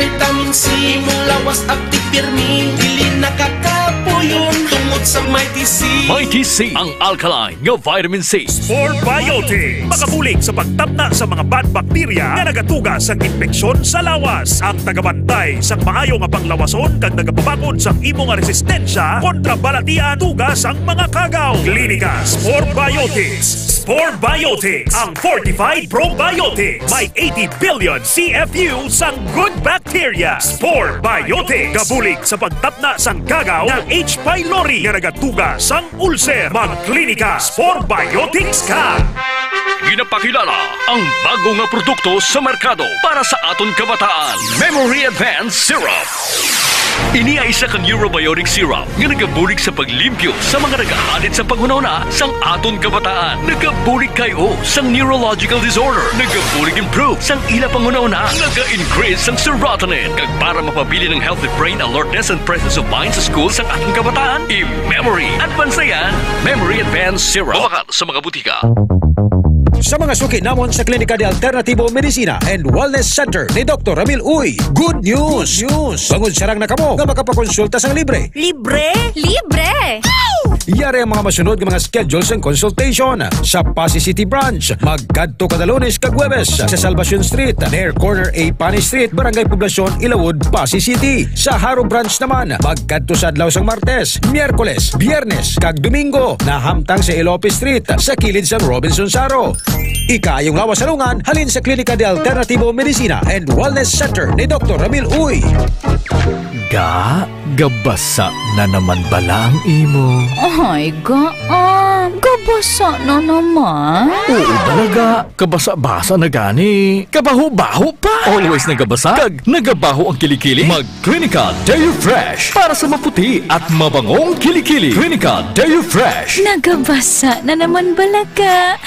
vitamin C, imong lawas aktif pirmi, dili nakakapuyon tungod sa Mighty C. Mighty C, ang alkaline nga vitamin C. Spore Biotics, makabulig sa pagtapna sa mga bad bacteria na nagatugas sa infeksyon sa lawas. Ang tagabantay sa maayo nga panglawason kag nagapabakod sa imong resistensya kontra balatian tugas ang mga kagaw. Klinika Spore Biotics. Spore Biotics, ang fortified probiotics. May 80 billion CFU sang good bacteria. Spore Biotics, kabulig sa pagtapna sang kagaw ng H. pylori nga nagatugas sang ulcer. Magklinika Spore Biotics ka. Ginapakilala ang bago nga produkto sa merkado para sa aton kabataan. Memory Advanced Syrup. Ini ay isa ka neurobiotic syrup nga nagabulig sa paglimpyo sa mga nagahalit sa panghunahuna sang aton kabataan. Nagabulig kayo sang neurological disorder. Nagabulig improve sang ila panghunahuna. Naga-increase sang serotonin. Kag para mapabili ng healthy brain alertness and presence of mind sa school sang aton kabataan. I-Memory Advance yan. Memory Advanced Syrup. Mabakal sa mga butika. Sa mga suki namon sa Klinika de Alternativo Medicina and Wellness Center ni Dr. Ramil Uy, good news! Bangod sarang na kamo nga makapakonsulta sang libre. Libre? Libre! Yari ang mga masunod ng mga schedules and consultation sa Pasay City Branch. Magkadto kada Lunes kag Huwebes sa Salvacion Street, near corner A Pani Street, Barangay Poblacion, Ilawod, Pasay City. Sa Haro Branch naman, magkadto sa adlaw sang Martes, Miyerkules, Biyernes kag Domingo, nahamtang sa Ilope Street sa kilid sang Robinson Saro. Ikayong lawas salungan halin sa Klinika de Alternativo Medicina and Wellness Center ni Dr. Ramil Uy. Gabasa na naman bala ang imo. Ay, gabasa na naman. Oo talaga, kabasa-basa na gani. Kabaho-baho pa. Always nagabasa, kag nagabaho ang kilikili. Mag-Klinika Deo Fresh para sa maputi at mabangong kilikili. Klinika Deo Fresh. Nagabasa na naman balaga.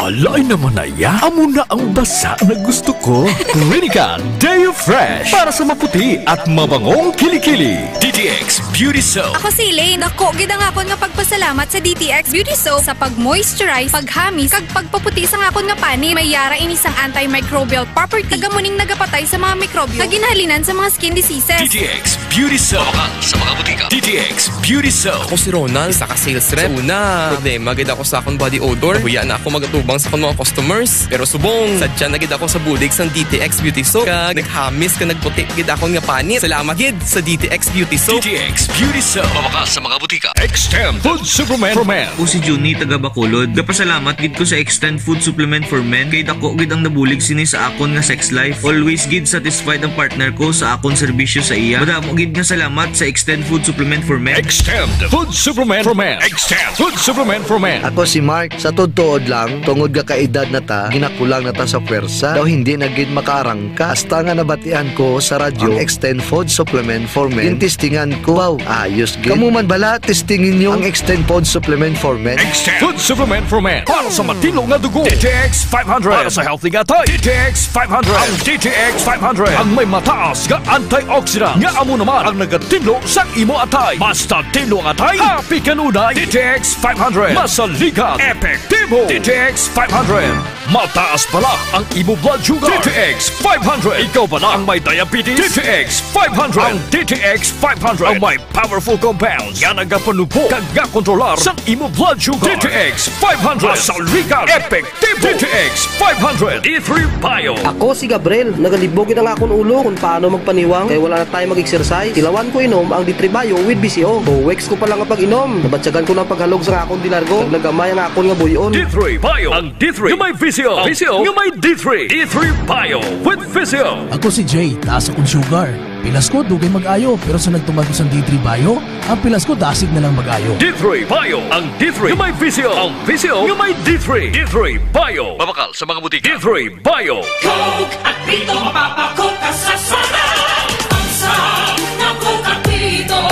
Lain naman na ya. Amo na ang basa na gusto ko. Klinika Deo Fresh para sa maputi at mabangong kilikili. DTX Beauty Soap. Ako si Elaine. Ako, gidang akon nga pagpasalamat sa DTX Beauty Soap sa pag-moisturize, paghamis, kag pagpaputi sa akon nga pani. May yara ini sang antimicrobial property. Tagamuning nagapatay sa mga mikrobyo na ginahalinan sa mga skin diseases. DTX Beauty Soap. Mabakal sa mga butika. DTX Beauty Soap. Ako si Ronald, isa ka sales rep. Una, problema gid ako sa akong body odor. Huya na ako magatubang sa akong mga customers. Pero subong, sadya na gid ako sa bulig sang DTX Beauty Soap. Kag naghamis ka nagputi gid akong nga pani. Salamat gid sa DTX Beauty Soap. DTX Beauty Soap. Mabakal sa mga butika. Extend Food Supplement for Men. Ako si Juni taga Bacolod. Gapasalamat gid ko sa Extend Food Supplement for Men kay dako gid ang nabulig sini sa akon nga sex life. Always gid satisfied ang partner ko sa akon serbisyo sa iya. Madamo gid nga salamat sa Extend Food Supplement for Men. Extend Food Supplement for Men. Extend Food Supplement for Men. Ako si Mark. Sa tuod lang, tungod ka kaedad na ta, ginakulang na ta sa pwersa. Daw hindi na gid makaarangka. Hasta nga nabatian ko sa radyo ang Extend Food Supplement for Men. Yung testingan ko, wow, ayos gid. Kamu man bala, testingin nyo ang Extend Food Supplement for Men. Extend Food Supplement for Men. Para sa matino nga dugo. DTX 500. Para sa healthy nga tay. DTX 500. Ang DTX 500. Ang may mataas nga antioxidant. Nga amo naman ang nagatino sa imo atay. Basta tino ang atay, happy kanunay. DTX 500. Masaligan. Epektibo. DTX 500. Mataas pala ang imo blood sugar. DTX 500. Ikaw pala ang may diabetes. DTX 500. Ang DTX 500 ang may powerful compounds nga nagapanupo kag kontrolar sa imo blood sugar. DTX 500. Masaligan. Epektibo. DTX 500. D3 Bio. Ako si Gabriel. Nagalibogin ang akong ulo kung paano magpaniwang kaya wala na tayo mag-exercise. Tilawan ko inom ang D3 Bio with BCO. Weeks ko pa lang ang pag-inom. Nabatsagan ko ng paghalog sa akong dilargo. Naglagamay ang akong nga buyon. D3 Bio. Ang D3 nga may Visio. Visio nga may D3. D3 Bio with Visio. Ako si Jay. Taas akong sugar. Pilas ko, dugay mag-ayo. Pero sa nagtumag ko sa D3 Bio, ang pilas ko, dasig na lang mag-ayo. D3 Bio. Ang D3 nga may Visio. Ang Visio nga may D3. D3 Bio. Mabakal sa mga butika. D3 Bio. Coke at Pito, mapapakot ka sa sarap. Ang sarap ng Coke at Pito.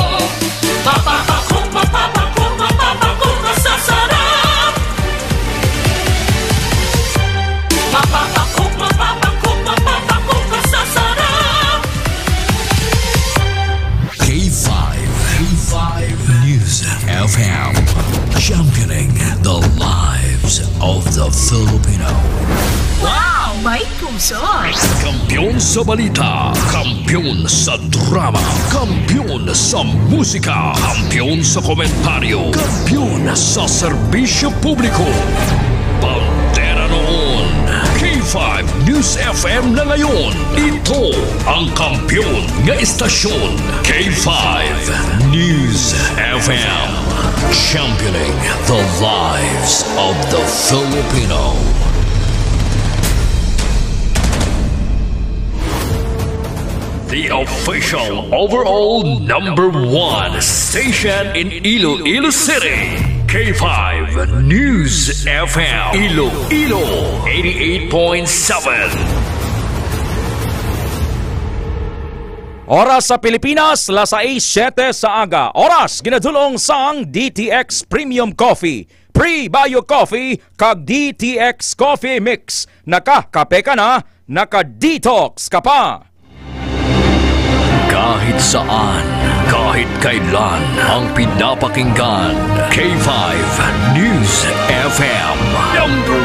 Mapapakot ka sa sarap. Mapapakot ka sa sarap. K5 News FM, championing the lives of the Filipino. Wow! May kusot! Kampiyon Kampiyon sa balita, kampiyon sa drama, kampiyon sa musika, kampiyon sa komentaryo, kampiyon sa serbisyo publiko. Pantera noon, K5 News FM na ngayon. Ito ang kampiyon nga istasyon, K5 News FM. Championing the lives of the Filipino. The official overall #1 station in Iloilo City. K5 News FM. Iloilo 88.7. Oras sa Pilipinas, las 6:07 sa aga. Oras ginadulong sang DTX Premium Coffee, Pre-Bio Coffee, kag DTX Coffee Mix. Naka-kape ka na, naka-detox ka pa. Kahit saan, kahit kailan, ang pinapakinggan, K5 News FM. Number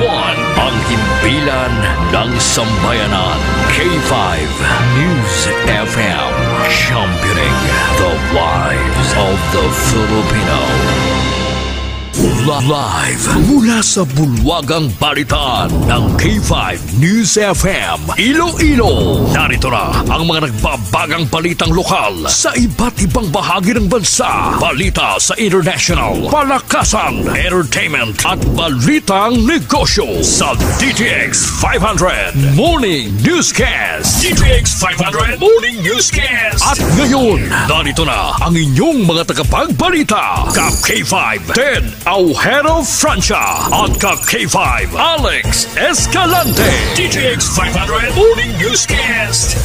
one, ang himpilan ng sambayanan, K5 News FM. Championing the lives of the Filipino. Live mula sa bulwagang balitaan ng K5 News FM Iloilo. Narito na ang mga nagbabagang balitang lokal sa iba't ibang bahagi ng bansa. Balita sa international, palakasan, entertainment at balitang negosyo sa DTX 500 Morning Newscast. DTX 500 Morning Newscast. At ngayon, narito na ang inyong mga tagapagbalita. Kap K5 Ted Aujero Francia at ka K5 Alex Escalante. DTX 500 Morning Newscast.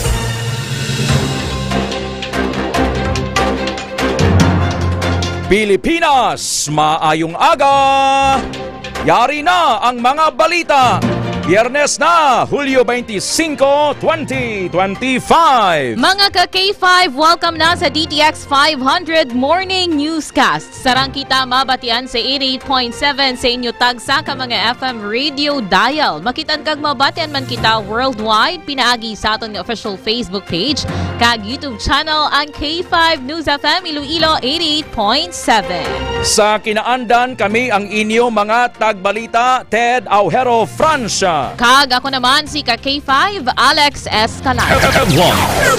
Pilipinas, maayong aga! Yari na ang mga balita. Biyernes na, Hulyo 25, 2025. Mga ka-K5, welcome na sa DTX 500 Morning Newscast. Sarang kita mabatian sa 88.7 sa inyo tagsa ka mga FM radio dial. Makitan kag mabatian man kita worldwide, pinaagi sa aton nga official Facebook page, kag YouTube channel ang K5 News FM Iloilo 88.7. Sa kinaandan kami ang inyo mga tagbalita, Ted Aujero Francia. Kag ako naman si ka-K5 Alex Escalante.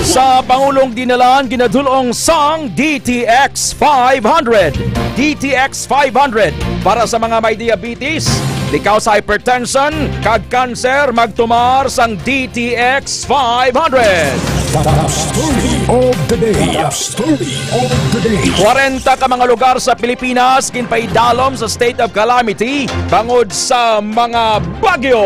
Sa Pangulong Dinalan, ginadulong sang DTX 500. DTX 500 para sa mga may diabetes, likaw sa hypertension, kag cancer, magtumar sang DTX 500. Top story of the day. Top story of the day. 40 ka mga lugar sa Pilipinas ginpaidalom sa state of calamity bangod sa mga bagyo.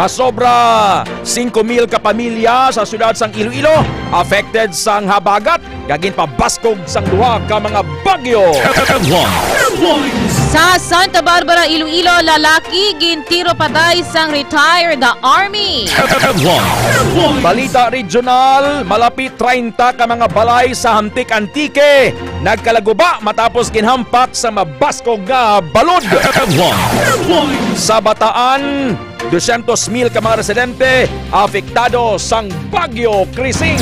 Masobra 5,000 ka pamilya sa syudad sang Iloilo affected sang habagat gagin pabaskog sang duha ka mga bagyo. Sa Santa Barbara, Iloilo, lalaki gintiro patay sang retired army. Balita regional, malapit 30 ka mga balay sa Hamtik-Antike nagkalaguba matapos ginhampak sa mabaskog nga balod. Sa Bataan, 200,000 ka mga residente apektado sang Bagyo Krising.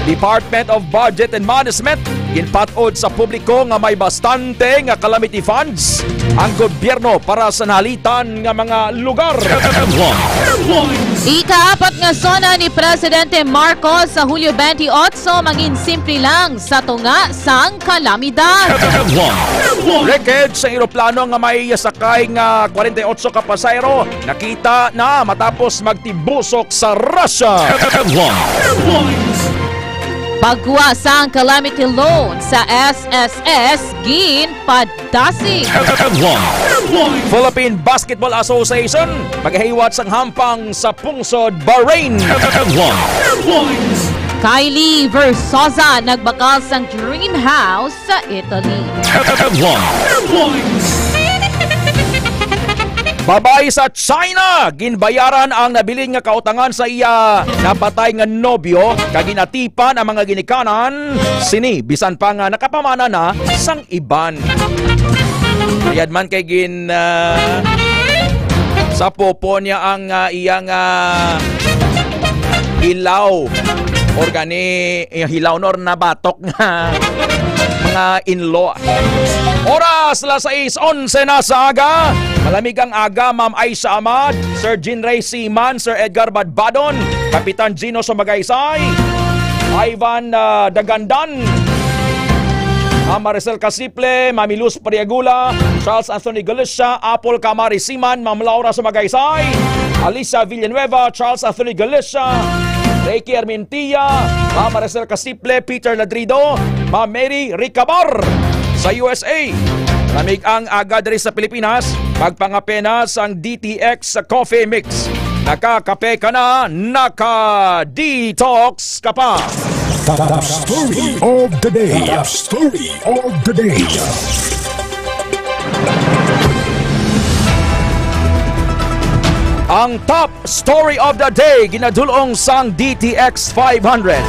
Department of Budget and Management ginpatod sa publiko nga may bastante nga calamity funds ang gobyerno para sa nalitan nga mga lugar. Ikaapat nga sona ni Presidente Marcos sa Hulyo 28 maging simple lang sa tunga sang kalamidad. Wreckage sa eroplano nga may sakay nga 48 ka pasayro nakita na matapos magtibusok sa Russia. Pagkuha sang calamity loan sa SSS ginpadasig. Philippine Basketball Association maghihiwat sang hampang sa pungsod Bahrain. Kylie Versosa nagbakal sang dream house sa Italy. Babae sa China ginbayaran ang nabilin nga kautangan sa iya napatay nga nobyo kag ginatipan ang mga ginikanan sini bisan pa nga nakapamana na sang iban. Ayad man kay Sa popo niya ang iyang ilaw. Organi hilaw nor na batok nga mga in-law. Oras las 6:11 na sa aga. Malamig ang aga, Ma'am Aisha Ahmad, Sir Jean Ray Seaman, Sir Edgar Badbadon, Kapitan Gino Sumagaysay, Ivan Dagandan, Ma'am Maricel Casiple, Ma'am Luz Pariagula, Charles Anthony Galicia, Apple Camari Seaman, Ma'am Laura Sumagaysay, Alicia Villanueva, Charles Anthony Galicia, Reiki Armentia, Ma'am Maricel Casiple, Peter Ladrido, Ma'am Mary Ricabar sa USA. Lamig ang aga diri sa Pilipinas, magpangapenas ang DTX Coffee Mix. Nakakape ka na, naka-detox ka pa. Top story of the day. Top story of the day. Ang top story of the day ginadulong sang DTX 500.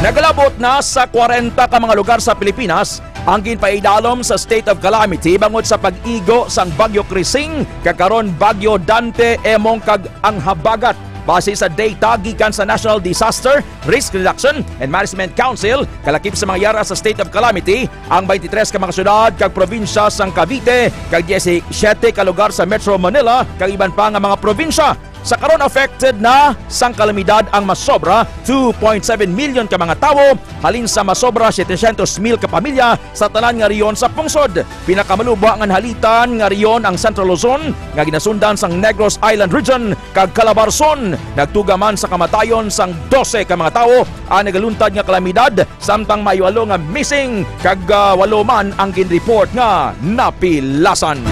Nagalabot na sa 40 ka mga lugar sa Pilipinas ang ginpaidalom sa state of calamity bangod sa pag-igo sang Bagyo Krising kakaron Bagyo Dante emong kag ang habagat. Base sa data gikan sa National Disaster Risk Reduction and Management Council, kalakip sa mga yara sa state of calamity ang 23 ka mga syudad kag probinsya sang Cavite kag 17 ka lugar sa Metro Manila kag iban pa nga mga probinsya. Sa karon affected na sang kalamidad ang masobra 2.7 million ka mga tawo halin sa masobra 700,000 ka pamilya sa tanan nga riyon sa pungsod. Pinakamaluba nga halitan nga riyon ang Central Luzon nga ginasundan sang Negros Island Region kag Calabarzon. Nagtuga man sa kamatayon sang 12 ka mga tawo ang nagaluntad nga kalamidad samtang may 8 nga missing kag 8 man ang ginreport nga napilasan.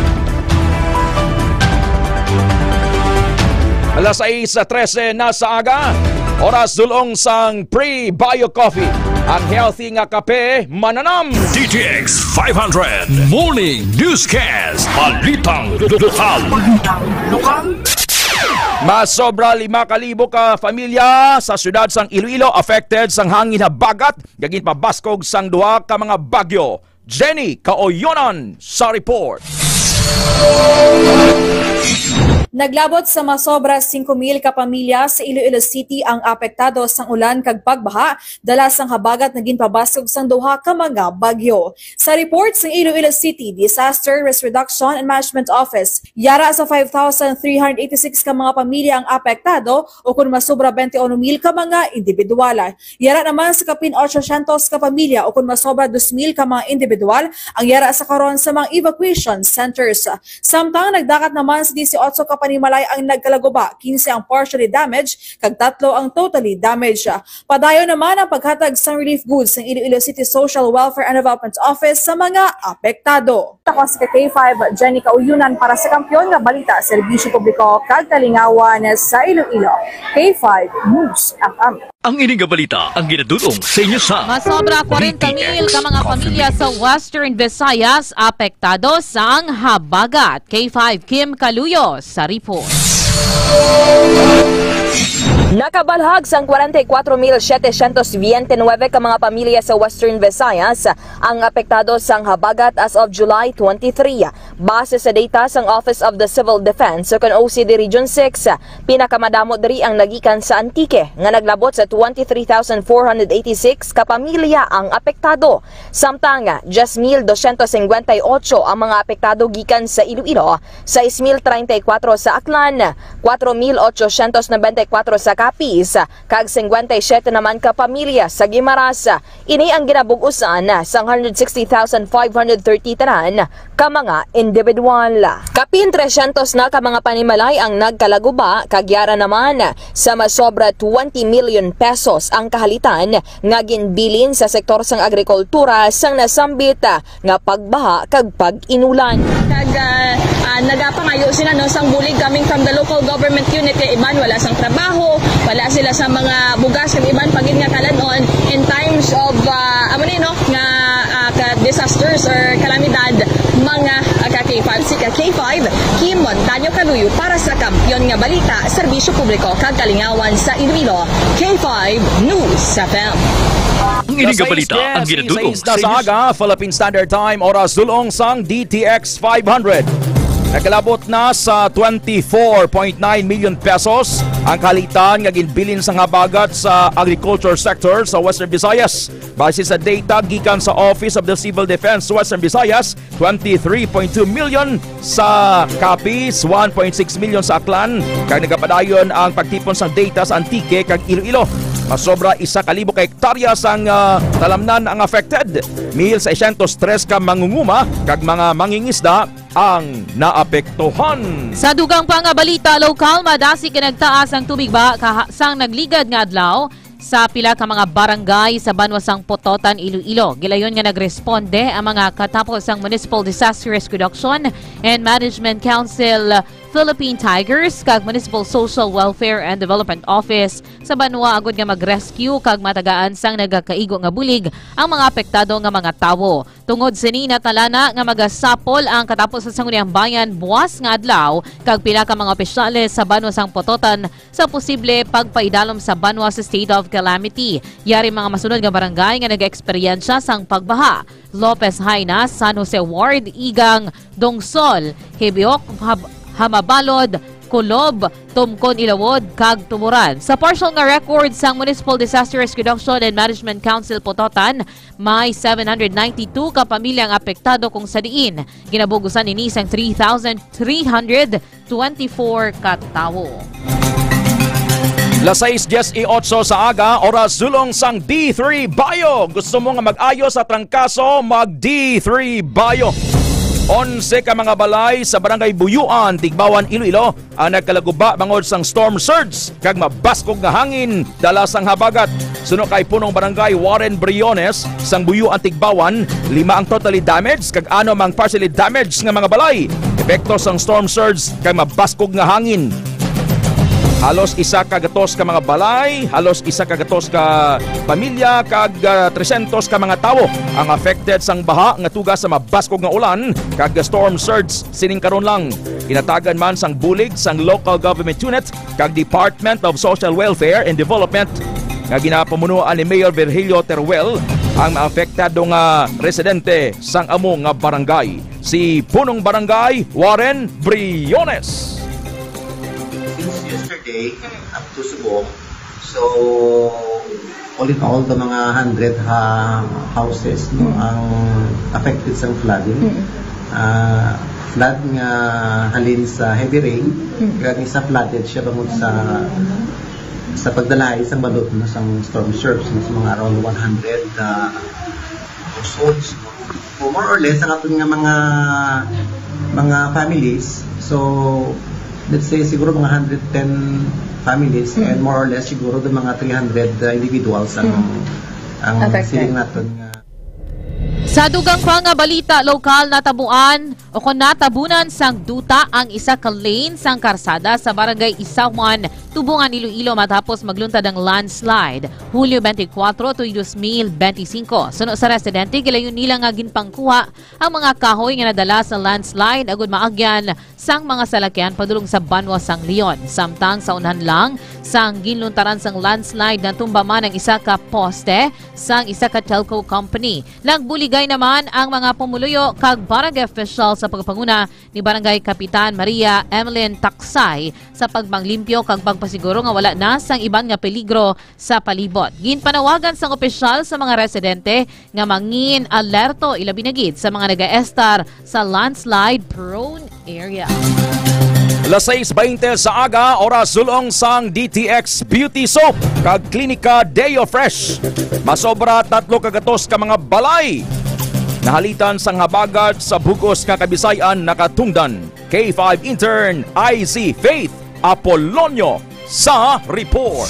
Alas 6:13 na sa aga, oras dulong sang pre-bio coffee. Ang healthy nga kape, mananam. DTX 500 Morning Newscast. Balitang lokal. Masobra 5,000 ka pamilya sa syudad sang Iloilo affected sang hangin habagat gagin pabaskog sang duha ka mga bagyo. Jenny Kaoyonan sa report. Naglabot sa masobra 5,000 ka pamilya sa Iloilo City ang apektado sang ulan kag pagbaha dala sang habagat naging pabasog sang duha ka mga bagyo. Sa report sang Iloilo City Disaster Risk Reduction and Management Office, yara sa 5,386 ka mga pamilya ang apektado o kung masobra 21,000 ka mga individual. Yara naman sa kapin 800 ka pamilya o kung masobra 2,000 ka mga individual ang yara sa karon sa mga evacuation centers. Samtang nagdakat naman sa 18 ka panimalay ang nagkalaguba, 15 ang partially damaged, kag 3 ang totally damaged. Padayon naman ang paghatag sang relief goods ng Iloilo City Social Welfare and Development Office sa mga apektado. Ako si K5 Jenny Kaoyonan para sa Kampiyon nga Balita, Serbisyo Publiko kag Kalingawan sa Iloilo. K5 News FM. Ang ining balita ang ginadulong sa inyo sa masobra 40,000 ka mga pamilya sa Western Visayas apektado sa ang habagat. K5 Kim Kaluyo sa report. Nakabalhag sang 44,729 ka mga pamilya sa Western Visayas ang apektado sang habagat as of July 23. Base sa data sang Office of the Civil Defense sa OCD Region 6, pinakamadamo diri ang nagikan sa Antique nga naglabot sa 23,486 ka pamilya ang apektado. Samtang 10,258 ang mga apektado gikan sa Iloilo, 6,034 sa Aklan, 4,894 sa Capiz, kag 57 naman ka pamilya sa Guimaras. Ini ang ginabugusan sa 160,530 tanan ka mga individual. Kapin 300 na ka mga panimalay ang nagkalaguba, kagyara naman sa masobra 20 million pesos ang kahalitan nga ginbilin sa sektor sang agrikultura sang nasambit nga pagbaha kag pag-inulan. Kag nagapangayo sila no sang bulig coming from the local government unit kay iban wala sang trabaho, wala sila sa mga bugas kag iban pagin nga kalanon in times of nga disasters or kalamidad mga ka-K5 si ka-K5 Kim Montaño Kaluyo para sa Kampiyon nga Balita, Serbisyo Publiko kag Kalingawan sa Iloilo. K5 News FM. Ang ining balita ang ginadulong sa aga, Philippine Standard Time, oras dulong sang DTX 500. Nagalabot na sa 24.9 million pesos ang kalitan nga ginbilin sa habagat sa agriculture sector sa Western Visayas. Base sa data gikan sa Office of the Civil Defense Western Visayas, 23.2 million sa Capiz, 1.6 million sa Aklan, kag nagapadayon ang pagtipon sa data sa Antique kag Iloilo. Masobra 1,000 ka hektarya sang talamnan ang affected. 1,603 ka mangunguma kag mga mangingisda ang naapektuhan. Sa dugang pa nga balita, lokal madasi kinagtaas ang tubig ba sang nagligad nga adlaw sa pila ka mga barangay sa banwasang Pototan, Iloilo. Gilayon nga nagresponde ang mga katapos ang Municipal Disaster Risk Reduction and Management Council Philippine Tigers kag Municipal Social Welfare and Development Office sa banwa agud nga mag-rescue kag matagaan sang nagakaigo nga bulig ang mga apektado nga mga tawo. Tungod sini natalana nga magasapol ang katapos sa Sangguniang Bayan buwas nga adlaw kag pila ka mga opisyales sa banwasang Pototan sa posible pagpaidalom sa banwa sa state of calamity. Yari mga masunod nga barangay nga nag-eksperyensya sang pagbaha: Lopez Haina, San Jose Ward, Igang, Dongsol, Hebiok, Hamabalod, Kulob, Tumkon, Ilawod, kag Tumuran. Sa partial nga record sang Municipal Disaster Risk Reduction and Management Council Pototan, may 792 ka pamilyang apektado kung sa diin ginabugusan ini sang 3,324 ka tawo. Las 6:18 sa aga, oras sulong sang D3 Bayo. Gusto mo nga mag-ayo sa trangkaso, mag D3 Bayo. 11 ka mga balay sa Barangay Buyuan, Tigbawan, Iloilo ang nagkalaguba bangod sang storm surge kag mabaskog nga hangin dala sang habagat. Suno kay punong Barangay Warren Briones sang Buyuan, Tigbawan, 5 ang totally damaged kag 6 ang partially damaged nga mga balay. Epekto sang storm surge kag mabaskog nga hangin. Halos 1 kagatos ka mga balay, halos 1 kagatos ka pamilya, kag 300 ka mga tawo ang affected sang baha nga tugas sa mabaskog nga ulan kag storm surge sining karon lang. Inatagan man sang bulig sang local government unit kag Department of Social Welfare and Development nga ginapamunuan ni Mayor Virgilio Teruel ang maapektado nga residente sang amo nga barangay. Si punong Barangay Warren Briones. Yesterday up to Subong, so all in all the mga 100 houses no, ang affected sa flooding. Flood nga halin sa heavy rain, kaya isa flooded siya bangod sa pagdalahay isang balot na sang storm surge no, sa mga around 100 households. So, more or less ang aton nga mga families, so let's say siguro mga 110 families and more or less siguro the mga 300 individuals ang siling natin nga. Sa dugang pa nga balita, lokal natabuan o kung natabunan sang duta ang isa ka lane sang karsada sa Barangay Isawan, Tubungan, Iloilo matapos magluntad ang landslide Hulyo 24 to 2025. Suno sa residente, gilayon nila nga ginpangkuha ang mga kahoy nga nadala sa landslide agud maagyan sang mga salakyan padulong sa banwa sang Leon. Samtang sa unahan lang sang ginluntaran sang landslide na tumbaman ang isa ka poste sang isa ka telco company. Nagbuligay naman ang mga pumuluyo kag barangay official sa pagpanguna ni Barangay Kapitan Maria Emeline Taksay sa pagmanglimpyo kag pagpasiguro nga wala na sang iban nga peligro sa palibot. Ginpanawagan sang opisyal sa mga residente nga mangin alerto ilabi na gid sa mga nagaestar sa landslide prone area. Las 6:20 sa aga, oras sulong sang DTX Beauty Soap kag Klinika Deo Fresh. Masobra 3 kagatos ka mga balay nahalitan sang habagat sa bugos nga Kabisayan nakatungdan. K5 intern IZ Faith Apolonio sa report.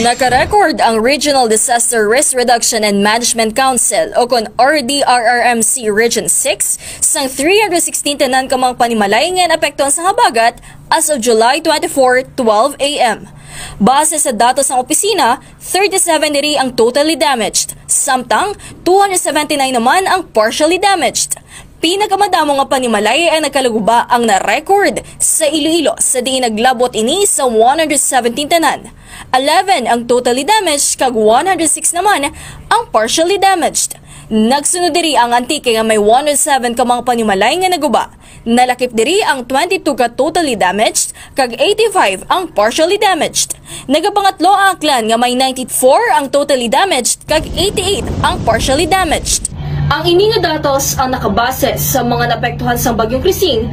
Nakarecord ang Regional Disaster Risk Reduction and Management Council o kon RDRRMC Region 6 sang 316 tanan ka mga panimalay nga apektuhan sa habagat as of July 24, 12 a.m. Base sa datos ng opisina, 37 diri ang totally damaged, samtang 279 naman ang partially damaged. Pinakamadamo nga panimalay ay nagkalaguba ang na-record sa Iloilo sa diin naglabot ini sa 117 tanan. 11 ang totally damaged kag 106 naman ang partially damaged. Nagsunod diri ang antike nga may 107 ka mga panimalay nga naguba. Nalakip diri ang 22 ka totally damaged kag 85 ang partially damaged. Nagapangatlo ang aklan nga may 94 ang totally damaged kag 88 ang partially damaged. Ang ini nga datos ang nakabase sa mga napektuhan sa bagyong Krising,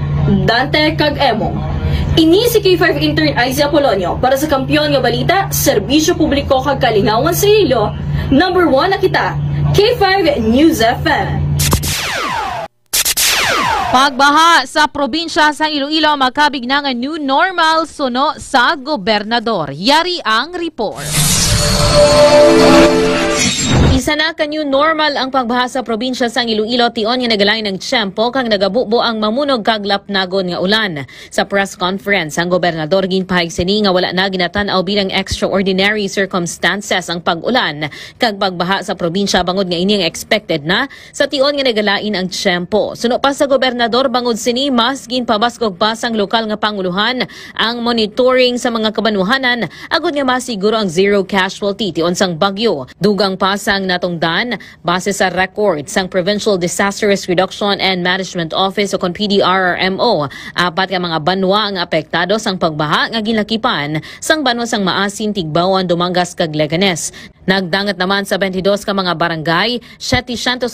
Dante kag Emong. Ini si K5 intern Aizia Polonio para sa Kampiyon nga Balita, Serbisyo Publiko kag Kalingawan sa Ilo. Number 1 na kita, K5 News FM. Pagbaha sa probinsya sa Iloilo makabig na nga new normal suno sa gobernador. Yari ang report. Isa na ka new normal ang pagbaha sa probinsya sa Iloilo tion nga nagalain ng tiyempo kang nagabubo ang mamunog kag lapnagon nga ulan. Sa press conference ang gobernador ginpahig sini nga wala na ginatan-aw bilang extraordinary circumstances ang pag-ulan kag pagbaha sa probinsya bangod nga ini ang expected na sa tion nga nagalain ang tiyempo. Suno pa sa gobernador bangod sini mas ginpabaskog pa sang lokal nga panguluhan ang monitoring sa mga kabanuhanan agud nga masiguro ang zero casualty tion sang bagyo. Dugang pa sang natungdan base sa record sang Provincial Disaster Risk Reduction and Management Office o kon PDRRMO, apat ka mga banwa ang apektado sang pagbaha nga ginlakipan sang banwa sang Maasin, Tigbawan, Dumangas kag Leganes. Nagdangat naman sa 22 ka mga barangay, 780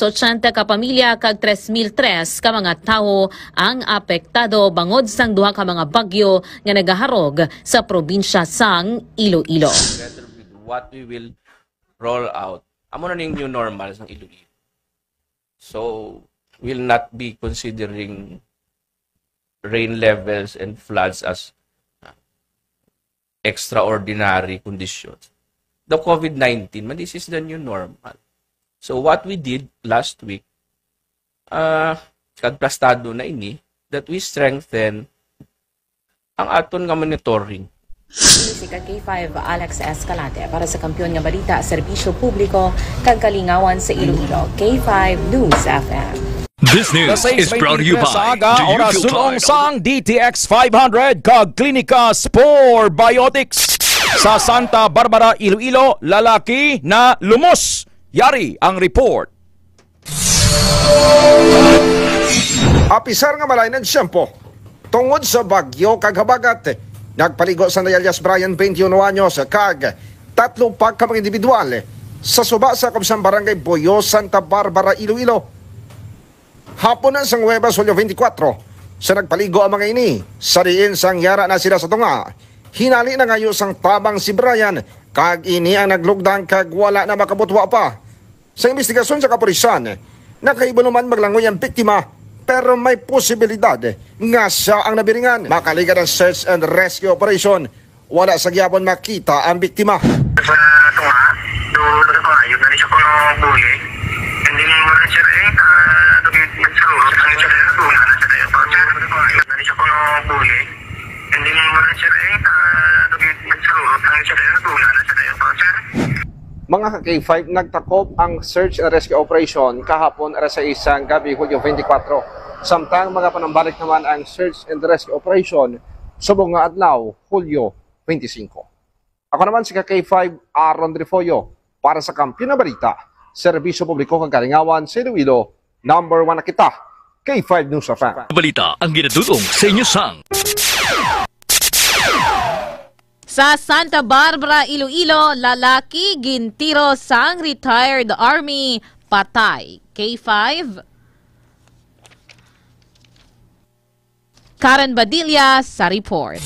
ka pamilya kag 3,003 ka mga tao ang apektado bangod sang duha ka mga bagyo nga nagaharog sa probinsya sang Iloilo. What we will roll out, amo na ning new normal sang Iloilo. So, will not be considering rain levels and floods as extraordinary conditions. The COVID-19, this is the new normal. So, what we did last week, kagplastado na ini, that we strengthen ang aton nga monitoring. Si K5 Alex Escalante para sa Kampiyon nga Balita, Serbisyo Publiko kag Kalingawan sa Iloilo, K5 News FM. This news is brought to you by oras sulong sang DTX 500 kag Klinika Spore Biotics. Sa Santa Barbara, Iloilo, lalaki na lumos. Yari ang report. Apisar nga malay ng siyempo tungod sa bagyo kag habagat. Nagpaligo sa Nayalias Brian 21 anyos kag 3 pa ka mga individual sa suba sa Kabsang Barangay Boyo, Santa Barbara, Iloilo. Hapon na sang Huwebes, Hulyo 24 sa nagpaligo ang mga ini. Sa diin sang yara na sila sa tunga. Hinali na ngayon sang tabang si Brian kag ini ang naglugdan kag wala na makabutwa pa. Sa investigasyon sa kapulisan, nakaibo naman maglangoy ang biktima pero may posibilidad nga siya ang nabiringan. Makaligan ang search and rescue operation. Wala sa gyapon makita ang biktima. Sa tunga, doon nagpaayos na siya ko ng buhi. Hindi mo na siya nagsaluro. Ang siya na doon na siya tayo. Nagpaayos na siya ko ng buhi. Hindi mo na siya nagsaluro. Ang siya na doon na siya tayo. Mga ka-K5, nagtakop ang search and rescue operation kahapon alas 6 ang gabi, Hulyo 24. Samtang mga panambalik naman ang search and rescue operation subong nga adlaw, Hulyo 25. Ako naman si ka-K5 Aaron Rifoyo para sa Kampiyon nga Balita, Serbisyo Publiko kag Kalingawan sa Iloilo. Number 1 na kita, K5 News FM. Balita ang ginadudong sa inyo sang. Sa Santa Barbara, Iloilo, lalaki gintiro sang retired army patay. K5 Karen Badilla sa report.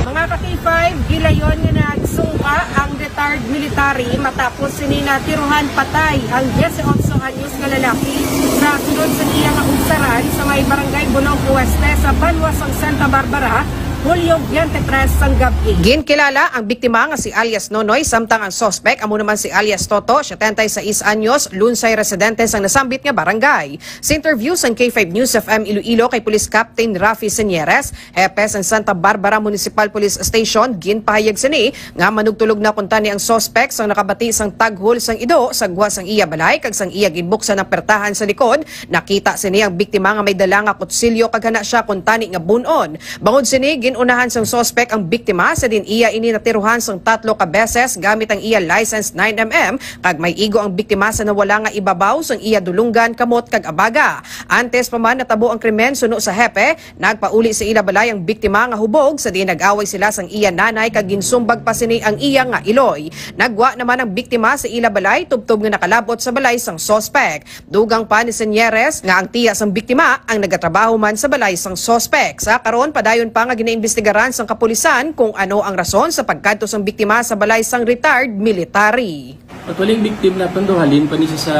Mga ka-K5, gilayon nga nagsungka ang retired military matapos sininatiruhan patay ang 18 anyos nga lalaki sa sunod sa iya nga ugsaran sa may barangay Bunong Oeste sa Banwasang Santa Barbara, Hulyo 23 sang gabi. Ginkilala ang biktima nga si alias Nonoy samtang ang suspect amo naman si alias Toto, 76 anyos, lunsay residente sang nasambit nga barangay. Sa interview sang K5 News FM Iloilo kay Police Captain Rafi Senieres, hepe sang Santa Barbara Municipal Police Station, ginpahayag sini nga manugtulog na kunta ni ang suspect sang nakabati sang taghol sang ido sa gwa sang iya balay kag sang iya ginbuksan ang pertahan sa likod. Nakita sini ang biktima nga may dala nga kutsilyo kag hana siya kuntani nga bunon. Bangod sini ginunahan sang sospek ang biktima sa din iya ini natiruhan sang 3 ka beses gamit ang iya license 9mm kag may igo ang biktima sa nawala nga ibabaw sang iya dulunggan kamot kag abaga. Antes pa man natabo ang krimen suno sa hepe, nagpauli sa ila balay ang biktima nga hubog sa din nag-away sila sang iya nanay kag ginsumbag pa sini ang iya nga iloy. Nagwa naman ang biktima sa ila balay tubtob nga nakalabot sa balay sang sospek. Dugang pa ni Senyeres nga ang tiya sang biktima ang nagatrabaho man sa balay sang sospek. Sa karon padayon pa nga ginaimbestigaran sang kapulisan kung ano ang rason sa pagkadto sang biktima sa balay sang retired military. Actually, yung victim na panduhalin pa niya sa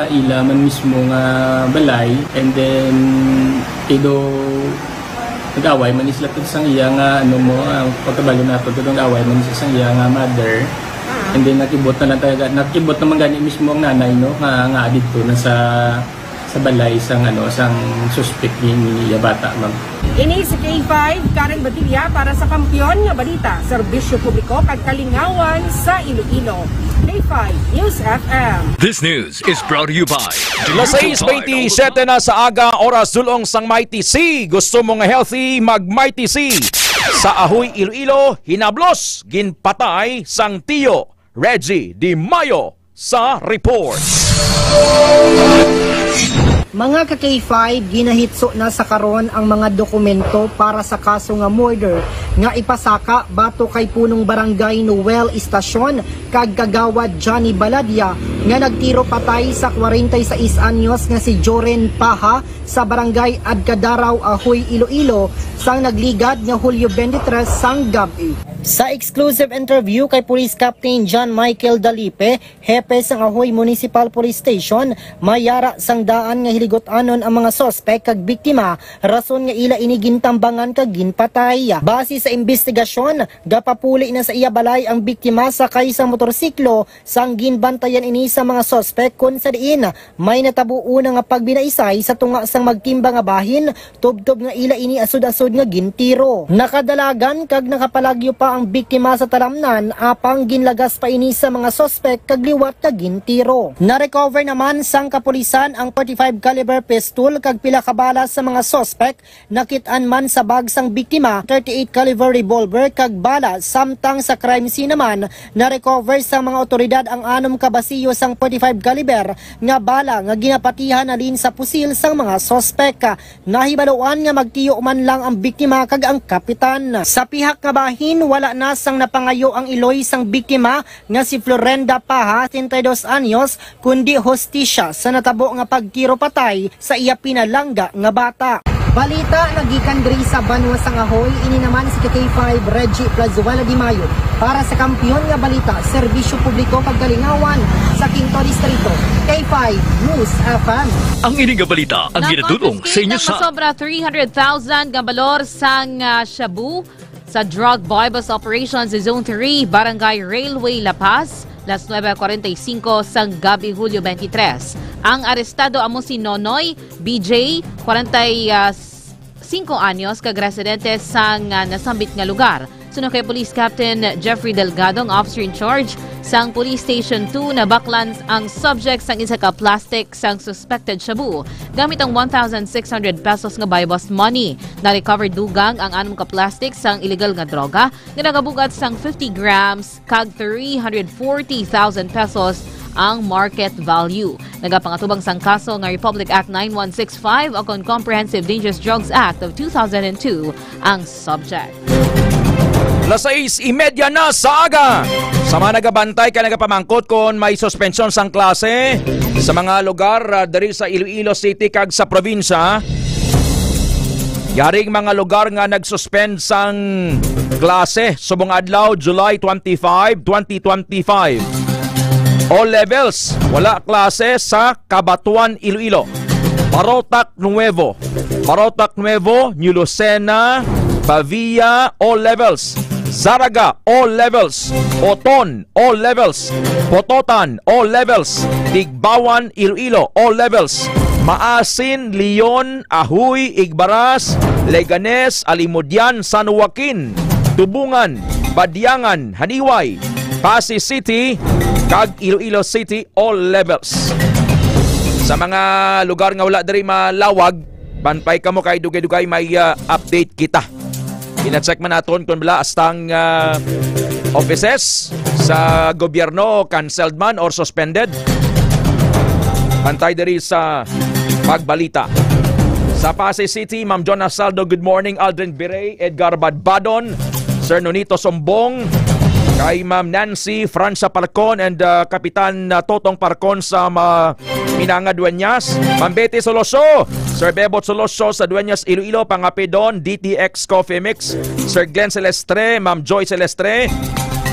ila man mismo nga balay, and then ido nag-away man isla sa iya nga pagkabalo na pag-away man isa sa iya nga mother. And then nakibot naman gani mismo ang nanay nga dito na sa balay sang suspect ni bata ma'am. Ini si K5 Karen Badilla para sa Kampiyon nga Balita, Serbisyo Publiko kag Kalingawan sa Iloilo. K5 News FM. This news is brought to you by Las 6:27 na sa aga, oras dulong sang Mighty C. Gusto mo nga healthy, mag Mighty C. Sa Ahoy, Iloilo, hinablos, ginpatay sang tiyo. Reggie Di Mayo sa report. Mga ka-K5, ginahitso na sa karon ang mga dokumento para sa kaso nga murder nga ipasaka bato kay punong barangay Noel Estasyon kag kagawad Johnny Baladia nga nagtiro patay sa 46 anyos nga si Joren Paha sa barangay Adkadaraw, Ahoy, Iloilo sang nagligad nga Hulyo 23 sang gabi. Sa exclusive interview kay Police Captain John Michael Dalipe, hepe sang Ahoy Municipal Police Station, mayara sang daan nga hiligot-anon ang mga sospek kag biktima, rason nga ila ini gintambangan kag ginpatay. Base sa investigasyon, gapapuli na sa iya balay ang biktima sakay sa motorsiklo sang ginbantayan ini sa mga sospek kun sa diin may natabuo na nga pagbinaisay sa tunga sang magtimba nga bahin, tubtob nga ila ini asud-asud nga gintiro. Nakadalagan kag nakapalagyo pa ang biktima sa talamnan apang ginlagas pa ini sa mga sospek kag liwat kag gintiro. Na-recover naman sang kapulisan ang 45 caliber pistol kag pila ka bala sa mga sospek, nakit-an man sa bag sang biktima 38 caliber revolver kag bala, samtang sa crime scene naman na-recover sa mga otoridad ang 6 ka basiyo sang 45 caliber nga bala nga ginapatihan na din sa pusil sang mga sospek. Nahibaluan nga magtiyo man lang ang biktima kag ang kapitan. Sa pihak nga bahin, wala na sang napangayo ang iloy sang biktima nga si Florenda Paha, 32 anyos, kundi hostisya sa natabo nga pagtiro patay sa iya pinalangga nga bata. Balita nagikan diri sa Banwa sang Ahoy, ini naman si K5 Reggie Plazuela Di Mayo para sa Kampiyon nga Balita, Serbisyo Publiko kag Kalingawan sa Quinto Distrito. K5 News FM. Ang ini nga balita ang ginadulong sa inyo sa sobra 300,000 nga balor sang shabu sa drug buy-bust operations sa Zone 3, Barangay Railway La Paz, las 9:45 sang gabi Hulyo 23. Ang arestado amo si Nonoy BJ, 45 anyos, kag residente sang nasambit nga lugar. Suno kay Police Captain Jeffrey Delgado, ang officer in charge sang Police Station 2, na baklan ang subject sang isa ka plastic sang suspected shabu gamit ang 1,600 pesos nga buy-bust money. Na-recover dugang ang 6 ka plastic sang illegal nga droga nga nagabugat sang 50 grams kag 340,000 pesos ang market value. Nagapangatubang sang kaso nga Republic Act 9165 o Comprehensive Dangerous Drugs Act of 2002 ang subject. Las 6:30 na sa aga. Sa mga nagabantay ka nagapamangkot kung may suspensyon sang klase sa mga lugar diri sa Iloilo City kag sa probinsya. Yaring mga lugar nga nagsuspend sang klase subong adlaw July 25, 2025. All levels, wala klase sa Cabatuan, Iloilo. Marotac Nuevo, New Lucena, Pavia, all levels. Zaraga, all levels. Oton, all levels. Pototan, all levels. Tigbawan, Iloilo, all levels. Maasin, Leon, Ahoy, Igbaras, Leganes, Alimudian, San Joaquin, Tubungan, Badyangan, Haniway, Pasig City, kag Iloilo City, all levels. Sa mga lugar nga wala diri malawag, banpay kamo kay dugay-dugay may update kita. Ina-check man naton kung bala astang offices sa gobyerno canceled man or suspended. Pantay diri sa pagbalita. Sa Pasay City, Ma'am Jonah Saldo, good morning. Aldrin Birey, Edgar Badbadon, Sir Nonito Sombong, kay Ma'am Nancy Francia Parcon and Kapitan Totong Parcon sa Minanga Dueñas, Ma'am Betty Soloso, Sir Bebot Soloso sa Dueñas Iloilo, Pangapidon, DTX Coffee Mix, Sir Glenn Celestre, Ma'am Joy Celestre,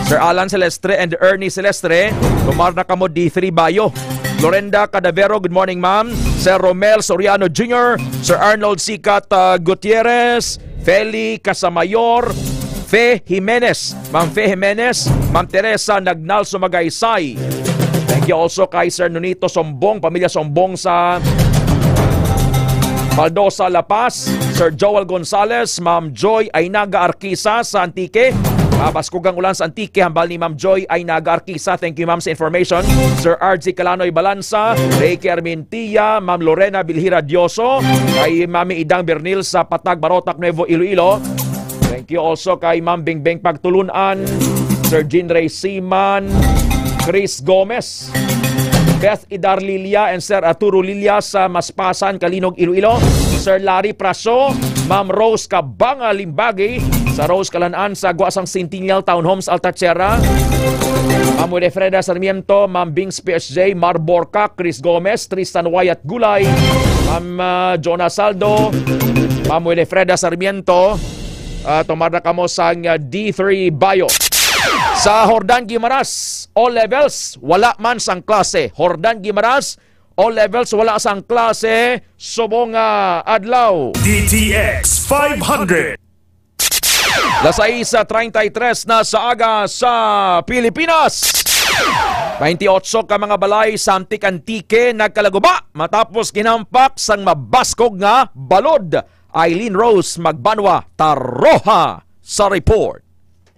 Sir Alan Celestre and Ernie Celestre, lumar na kamo D3 Bayo. Lorenda Cadavero, good morning ma'am. Sir Romel Soriano Jr., Sir Arnold Sicat Gutierrez, Feli Casamayor, Fe Jimenez, Ma'am Fe Jimenez, Ma'am Teresa Nagnal Sumagaysay. Thank you also kay Sir Nonito Sombong, Pamilya Sombong sa Baldosa, La Paz, Sir Joel Gonzales, Ma'am Joy Ainaga Arquisa sa Antique. Baskugang ulan sa Antique, hambal ni Ma'am Joy Ainaga Arquisa. Thank you ma'am sa information. Sir RG Calanoy Balansa, Reiki Armentia, Ma'am Lorena Bilhira Dioso, kay Mami Idang Bernil sa Patag, Barotac, Nuevo Iloilo. Thank you also kay Ma'am Bingbeng Pagtulunan, Sir Jean Ray Siman, Chris Gomez, Beth Idar Lilia and Sir Arturo Lilia sa Maspasan, Kalinog, Iloilo. Sir Larry Praso, Ma'am Rose Kabanga Limbagi sa Rose Kalanaan sa Guasang Centennial Townhomes, Altacherra. Ma'am Winifreda Sarmiento, Ma'am Bings PSJ, Mar Borca, Chris Gomez, Tristan Wyatt Gulay, Ma'am Jonah Saldo, Ma'am Winifreda Sarmiento, tumar na kamo sa D3 Bayo. Sa Hordan Guimaras, all levels, wala man sang klase. Hordan Guimaras, all levels, wala sang klase. Subong adlaw. DTX 500. Lasay sa 33 na sa aga sa Pilipinas. 28 ka mga balay sa Antique nagkalaguba matapos ginampak sang mabaskog nga balod. Eileen Rose Magbanwa Taroha sa report.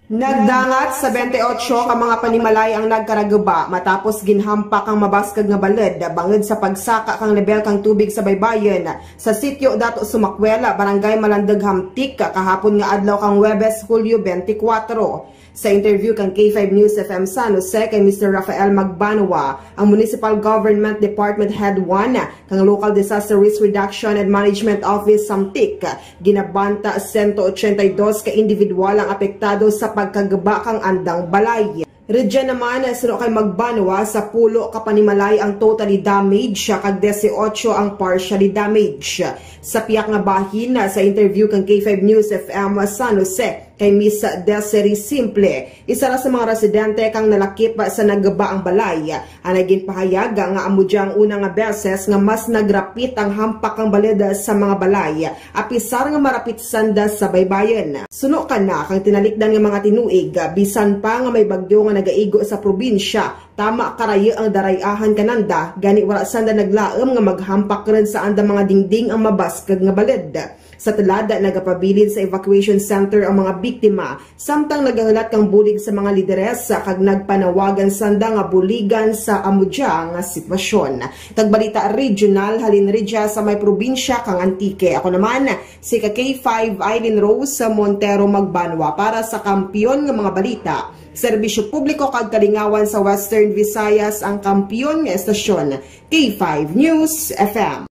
Nagdangat sa 28 ka mga panimalay ang nagkaraguba matapos ginhampak ang mabaskag nga balod bangod sa pagsaka kang level kang tubig sa baybayon sa sitio Dato Sumakwela, Barangay Malandag, Hamtik kahapon nga adlaw kang Huwebes, Hulyo 24. Sa interview kang K5 News FM San Jose kay Mr. Rafael Magbanwa, ang Municipal Government Department Head 1 kang Local Disaster Risk Reduction and Management Office Samtik, ginabanta 182 ka individual ang apektado sa pagkagaba kang andang balay. Redya naman suno kay Magbanwa sa pulo ka panimalay ang totally damaged kag 18 ang partially damaged. Sa piyak nga bahin sa interview kang K5 News FM San Jose kay Miss Desiree Simple, isa ra sa mga residente kang nalakip sa nagaba ang balay. Ang naging pahayag nga amudyang una nga beses nga mas nagrapit ang hampak ang baled sa mga balay apisar nga marapit sanda sa baybayon. Suno ka na kang tinalikdan nga mga tinuig bisan pa nga may bagyo nga nagaigo sa probinsya, tama karayo ang darayahan kananda, gani wala sanda naglaom nga maghampak rin sa anda mga dingding ang mabaskag nga baled. Sa talada, nagapabilin sa evacuation center ang mga biktima, samtang nagahulat kang bulig sa mga lideres kag nagpanawagan sanda nga buligan sa amudya nga sitwasyon. Tagbalita regional, halin ridya sa may probinsya kang Antique. Ako naman, si K5 Eileen Rose Montero Magbanwa para sa kampiyon nga mga balita. Serbisyo publiko kag kalingawan sa Western Visayas ang kampiyon nga estasyon, K5 News FM.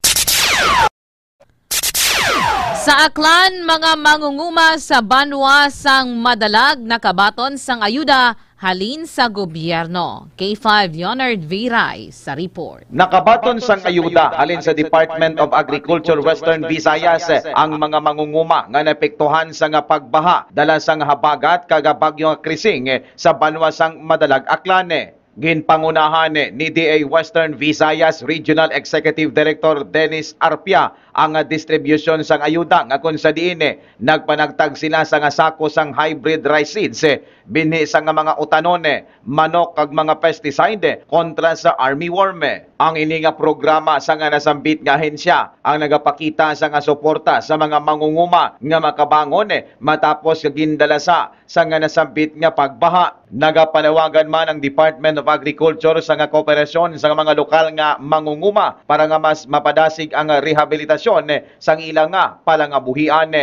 Sa Aklan, mga mangunguma sa Banwa sang madalag nakabaton sang ayuda halin sa gobyerno. K5 Leonard Viray sa report. Nakabaton sang ayuda halin sa Department of Agriculture Western Visayas ang mga mangunguma nga naapektuhan sa nga pagbaha dala sang habagat kag bagyo nga Krising sa Banwa sang madalag Aklan. Ginpangunahan ni DA Western Visayas Regional Executive Director Dennis Arpia ang distribution sang ayuda nga kung sa diin nagpanagtag sila sa nga sako sang hybrid rice seeds binhi sa nga mga utanon, manok kag mga pesticide kontra sa army worm. Ang ini nga programa sa nga nasambit nga ahensya ang nagapakita sa nga suporta sa mga mangunguma nga makabangon matapos gindalasa sa nga nasambit nga pagbaha. Nagapanawagan man ang Department of Agriculture sa nga kooperasyon sa mga lokal nga mangunguma para nga mas mapadasig ang rehabilitasyon sang ilang nga palangabuhian.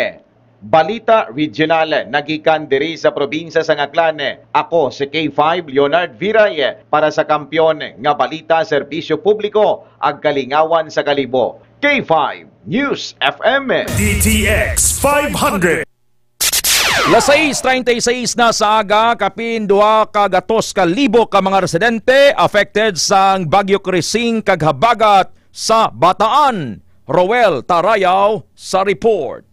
Balita Regional nagikan diri sa probinsya sa Aklan. Ako si K5 Leonard Viray para sa kampyon nga balita serbisyo publiko ag kalingawan sa kalibo. K5 News FM DTX 500. Las 6:36 na sa aga, kapin 2,200 ka mga residente affected sang Bagyo Krising kag habagat sa Bataan. Roel Tarayaw sa report.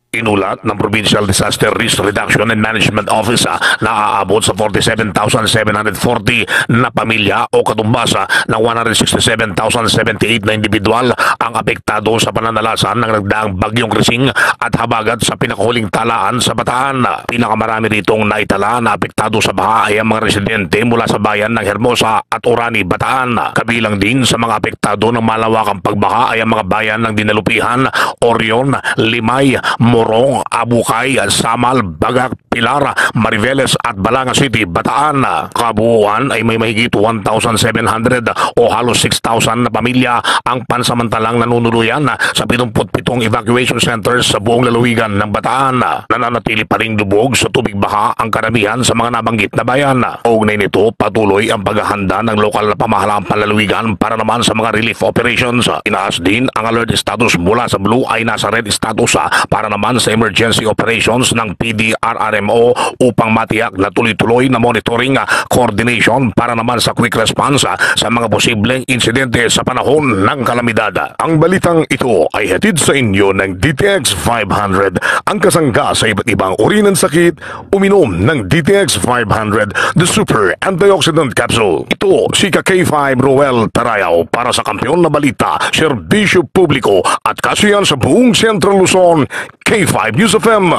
Inulat ng Provincial Disaster Risk Reduction and Management Office na aabot sa 47,740 na pamilya o katumbasa ng 167,078 na individual ang apektado sa pananalasan ng nagdaang Bagyong Krising at habagat sa pinakahuling talaan sa Bataan. Pinakamarami ritong naitala na apektado sa baha ay ang mga residente mula sa bayan ng Hermosa at Orani, Bataan. Kabilang din sa mga apektado ng malawakang pagbaha ay ang mga bayan ng Dinalupihan, Orion, Limay, Morong, Abukay, Samal, Bagak, Pilar, Mariveles at Balanga City, Bataan. Kabuuan ay may mahigit 1,700 o halos 6,000 na pamilya ang pansamantalang nanunuluyan sa 77 evacuation centers sa buong lalawigan ng Bataan. Nananatili pa ring lubog sa tubig baha ang karamihan sa mga nabanggit na bayan. Kaugnay nito, patuloy ang paghahanda ng lokal na pamahalaang panlalawigan para naman sa mga relief operations. Inaas din ang alert status mula sa blue ay nasa red status para naman sa emergency operations ng PDRRMO upang matiyak na tuloy-tuloy na monitoring, coordination para naman sa quick response sa mga posibleng insidente sa panahon ng kalamidad. Ang balitang ito ay hatid sa inyo ng DTX 500. Ang kasangga sa iba't ibang uri ng sakit, uminom ng DTX 500, the super antioxidant capsule. Ito si K5 Roel Tarayaw para sa kampiyon na balita, serbisyo publiko at kasiyan sa buong Central Luzon, K5 News FM.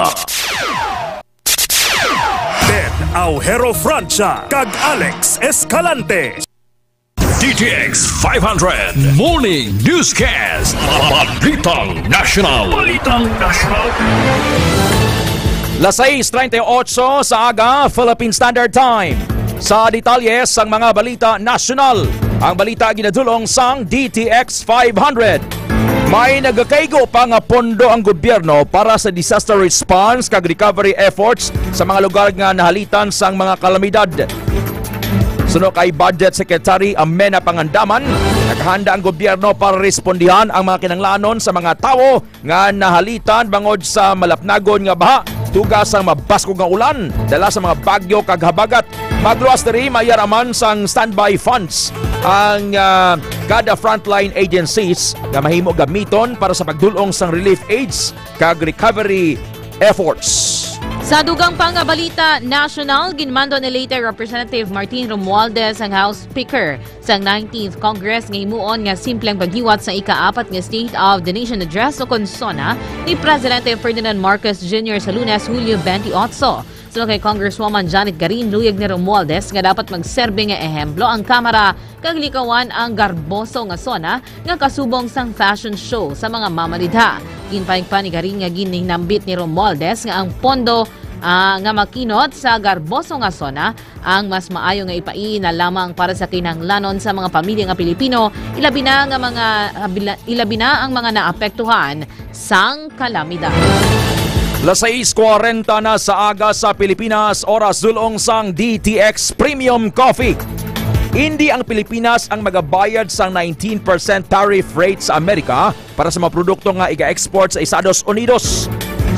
Ted Aujero Francia kag Alex Escalante. DTX 500 Morning Newscast. Balitang National. Las 6:38 sa aga, Philippine Standard Time. Sa detalye sang mga balita national, ang balita ginadulong sang DTX 500. May nagakaigo pa nga pondo ang gobyerno para sa disaster response kag recovery efforts sa mga lugar nga nahalitan sang mga kalamidad. Suno kay Budget Secretary Amena Pangandaman, naghanda ang gobyerno para respondihan ang mga kinanglanon sa mga tawo nga nahalitan bangod sa malapnagon nga baha, tugas ang mabasko nga ulan, dala sa mga bagyo kag habagat. Magluwas diri mayaraman sang standby funds ang kada frontline agencies nga mahimo gamiton para sa pagdulong sang relief aids kag recovery efforts. Sa dugang pang balita national, ginmando ni later Representative Martin Romualdez ang House Speaker sa 19th Congress nga himuon nga simpleng paghiwat sa ika-4 nga State of the Nation Address o konsona ni Presidente Ferdinand Marcos Jr. sa Lunes, Hulyo 28. So kay Congresswoman Janet Garin, luyag ni Romualdez nga dapat magserbe nga ehemplo ang Kamara kag likawan ang garboso nga sona nga kasubong sang fashion show sa mga mamalidha. Ginpaing pa ni Garin nga gininambit ni Romualdez nga ang pondo nga makinot sa garboso nga sona ang mas maayo nga ipaina lamang para sa kinahanglanon sa mga pamilya nga Pilipino, ilabi na ang mga naapektuhan sang kalamidad. Las 6:40 na sa aga sa Pilipinas, oras dulong sang DTX Premium Coffee. Hindi ang Pilipinas ang magabayad sa 19% tariff rate sa Amerika para sa mga produkto nga iga-export sa Estados Unidos.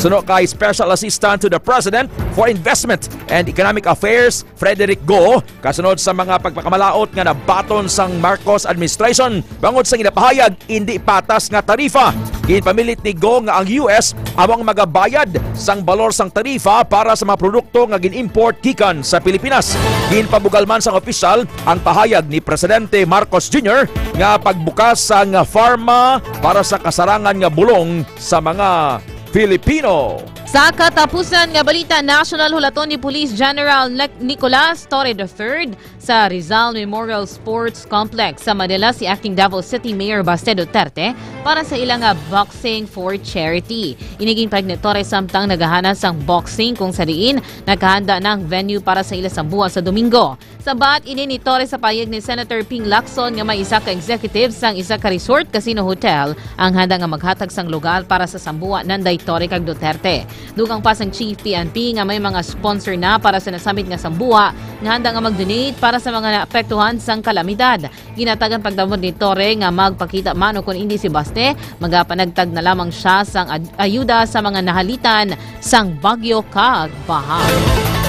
Suno kay Special Assistant to the President for Investment and Economic Affairs, Frederick Go, kasunod sa mga pagpakamalaot nga nabaton sang Marcos administration bangod sa ginapahayag hindi patas nga tarifa. Ginpamilit ni Go nga ang US among magabayad sang balor sang tarifa para sa mga produkto nga gin-import gikan sa Pilipinas. Ginpabugal man sang opisyal ang pahayag ni Presidente Marcos Jr. nga pagbukas sang pharma para sa kasarangan nga bulong sa mga Filipino. Sa katapusan nga balita, national hulaton ni Police General Nicolas Torre III sa Rizal Memorial Sports Complex sa Manila si Acting Davao City Mayor Baste Duterte para sa ilang boxing for charity. Iniging pag ni Torre samtang naghahanas ang boxing kung sa diin nakahanda ng venue para sa ilang sambuha sa Domingo. Sabat ini ni Torre sa payag ni Senator Ping Lacson nga may isa ka executive sang isa ka resort casino hotel ang handa nga maghatag sang lugar para sa sambuha nanday Torre kag Duterte. Dugang pa sang Chief PNP nga may mga sponsor na para sa nasamit nga sambuha nga handa nga mag-donate para sa mga naapektuhan sang kalamidad. Ginatagan pagdamod ni Torre nga magpakita mano kung hindi si Baste, magapanagtag na lamang siya sang ayuda sa mga nahalitan sang bagyo kag baha.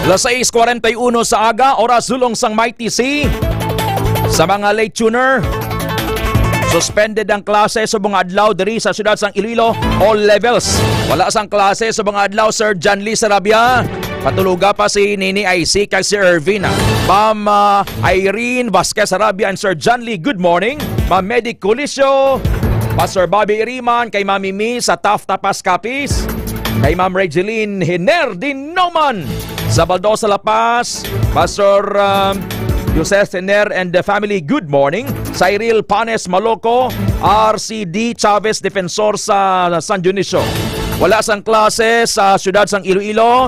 Alas 6:41 sa aga, oras sulong sang Mighty C. Sa mga late tuner, suspended ang klase sa mga adlaw diri sa siyudad sang Iloilo, all levels. Wala sang klase sa mga adlaw, Sir John Lee Sarabia. Patuluga pa si Nini IC kag si Irvin. Ma'am Irene Vasquez Sarabia and Sir John Lee, good morning. Ma'am Medic Colisio, Pastor Bobby Iriman, kay Ma'am Mimi sa Taft Tapas Capis, kay Ma'am Regeline Hiner Dinoman sa Baldosa La Paz, Pastor Jose Tener and the family, good morning. Cyril Panes Maloco, RCD Chavez Defensor sa San Dionisio. Wala sang klase sa siyudad sang Iloilo,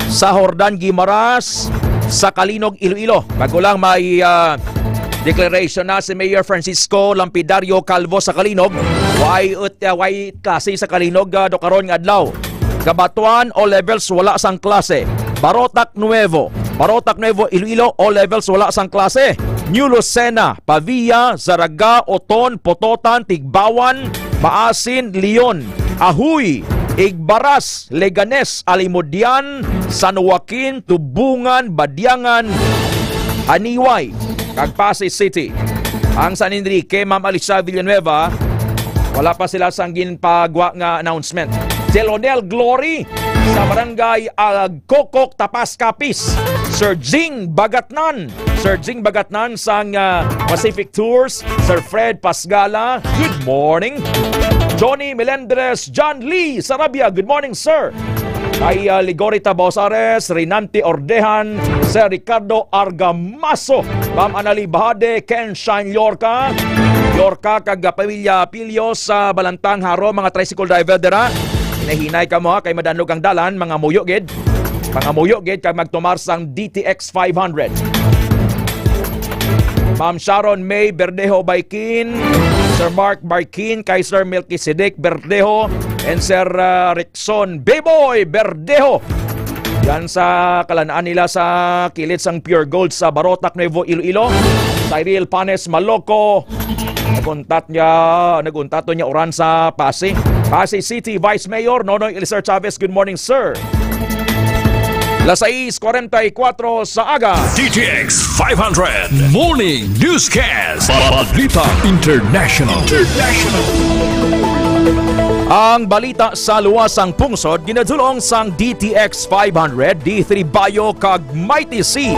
sa Jordan Guimaras, sa Kalinog Iloilo. Bago lang may declaration na si Mayor Francisco Lampidario Calvo sa Kalinog. Why klase sa Kalinog do karon nga adlaw. Kabatuan, all levels, wala sang klase. Barotac Nuevo, Iloilo, all levels, wala sang klase. New Lucena, Pavia, Zaraga, Oton, Pototan, Tigbawan, Maasin, Leon, Ahuy, Igbaras, Leganes, Alimudian, San Joaquin, Tubungan, Badyangan, Aniway, kag Pasay City. Ang San Enrique, Ma'am Alisa Villanueva, wala pa sila sang ginpagwa nga announcement. Delonel Glory sa barangay Agkokok, Tapas Capis. Sir Jing Bagatnan sang Pacific Tours. Sir Fred Pasgala, good morning. Johnny Melendres, John Lee Sarabia, good morning sir. Kay Ligorita Bausares, Rinanti Ordehan, Sir Ricardo Argamaso, Ma'am Anali Bahade, Ken Shine Yorka kag pamilya Pilyo sa Balantang Haro, mga tricycle driver dira. Hinahinay ka mo kay madanlog ang dalan, mga muyo gid kag magtumar sang DTX 500. Ma'am Sharon May Berdejo Baikin, Sir Mark Barkin, kay Sir Melchizedek Berdejo, and Sir Rickson Beboy Berdejo. Yan sa kalanaan nila sa kilid sang Pure Gold sa Barotac, Nuevo Iloilo. Cyril Panes Maloco, naguntato niya oran sa Pasay City Vice Mayor Nonoy Eliser Chavez, good morning sir. Las 6:44 sa aga. DTX 500 Morning Newscast. Balita International. Ang balita sa luwasang pungsod ginadulong sang DTX 500 D3 Bayo kag Mighty C.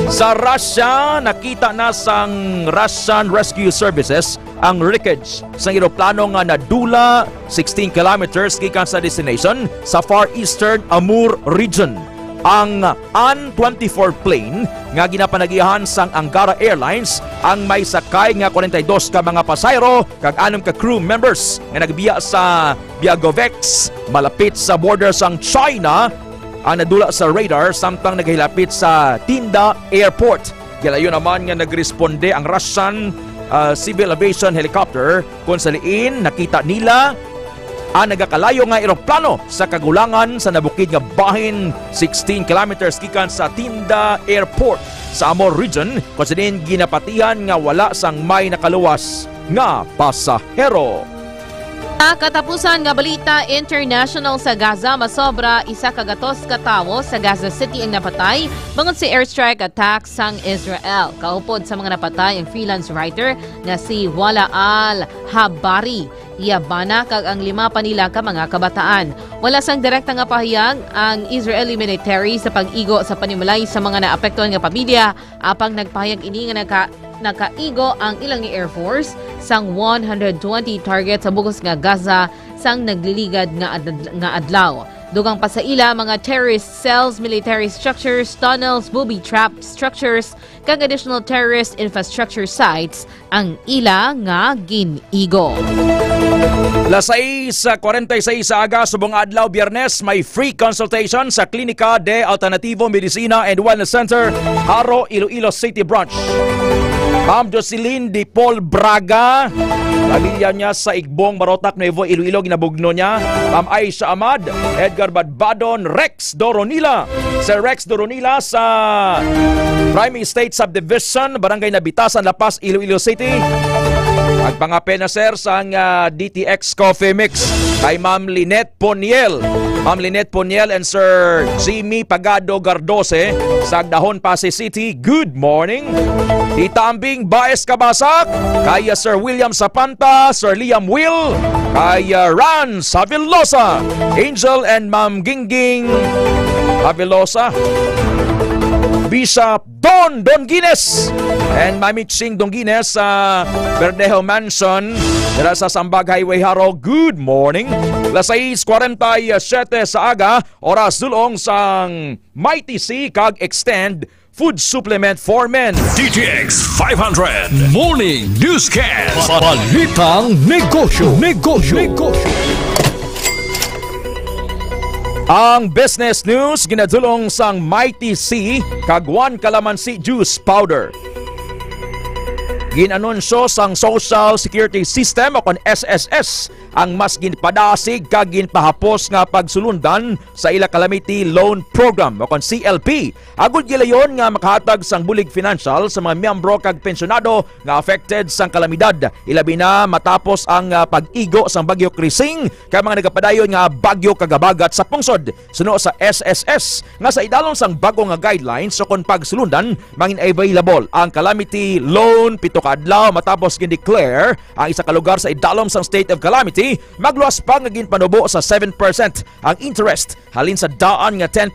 Sa Russia, nakita na sang Russian Rescue Services ang wreckage sa eroplano nga nadula 16 kilometers gikan sa destination sa Far Eastern Amur region. Ang An-24 plane nga ginapanagihan sang Angara Airlines ang may sakay nga 42 ka mga pasayro kag 6 ka crew members nga nagbiya sa Biagovex malapit sa border sang China. Ang nadula sa radar samtang naghilapit sa Tinda Airport. Gilayon naman nga nagresponde ang Russian Civil Aviation Helicopter kung saliin nakita nila ang nagakalayo nga eroplano sa kagulangan sa nabukid nga bahin 16 kilometers gikan sa Tinda Airport sa Amur region kung saliin ginapatihan nga wala sang may nakaluwas nga pasahero. Katapusan nga balita international sa Gaza, masobra 100 katawo sa Gaza City ang napatay bangod sa airstrike attack sang Israel. Kaupod sa mga napatay ang freelance writer nga si Wala Al-Habari. Iyabana kag ang 5 pa nila ka mga kabataan. Wala sang direkta nga pahayag ang Israeli military sa pag-igo sa panimulay sa mga naapektuhan nga pamilya apang nagpahayag ini nga nakaigo ang ilang Air Force sang 120 target sa bugos nga Gaza sang nagliligad nga adlaw. Dugang pa sa ila mga terrorist cells, military structures, tunnels, booby trap structures, kag additional terrorist infrastructure sites ang ila nga ginigo. Las 6:46 sa aga subong adlaw Biyernes, may free consultation sa Klinika de Alternativo Medicina and Wellness Center, Haro, Iloilo City Branch. Ma'am Jocelyn Di Paul Braga, pamilya niya sa Igbong, Marotac, Nuevo Iloilo, ginabugno niya. Ma'am Aisha Ahmad, Edgar Badbadon, Rex Doronila. Sir Rex Doronila sa Prime Estate Subdivision, Barangay Nabitasan, La Paz, Iloilo City. Magpangapena sir sa DTX Coffee Mix kay Ma'am Lynette Poniel. Ma'am Lynette Poniel and Sir Jimmy Pagado Gardose sa Agdahon, Pasay City. Good morning. Tita Ambing Baez Kabasak, kay Sir William Sapanta, Sir Liam Will, kay Ran Savilosa, Angel and Ma'am Gingging Savilosa, Bishop Don Guines and Mami Ching Don Guines sa Verdejo Mansion dala sa Sambag Highway, Haro. Good morning. Las 6:47 sa aga, oras dulong sang Mighty C kag Extend Food Supplement for Men. DTX 500 Morning Newscast. Balitang Negosyo. Ang business news ginadulong sang Mighty C kag One Calamansi Juice Powder. Ginanunsyo sang Social Security System o kon SSS ang mas ginpadasig kag ginpahapos nga pagsulundan sa ila calamity loan program o kon CLP. Agud gilayon nga makahatag sang bulig financial sa mga miyembro kag pensyonado nga affected sang kalamidad, ilabi na matapos ang pag-igo sang bagyo Krising kag mga nagapadayon nga bagyo kagabagat sa pungsod. Suno sa SSS nga sa idalom sang bago nga guidelines so kon pagsulundan mangin available ang calamity loan 7 ka adlaw matapos gin-declare ang isa ka lugar sa idalom sang state of calamity. Magluwas pa nga ginpanubo sa 7% ang interest halin sa daan nga 10%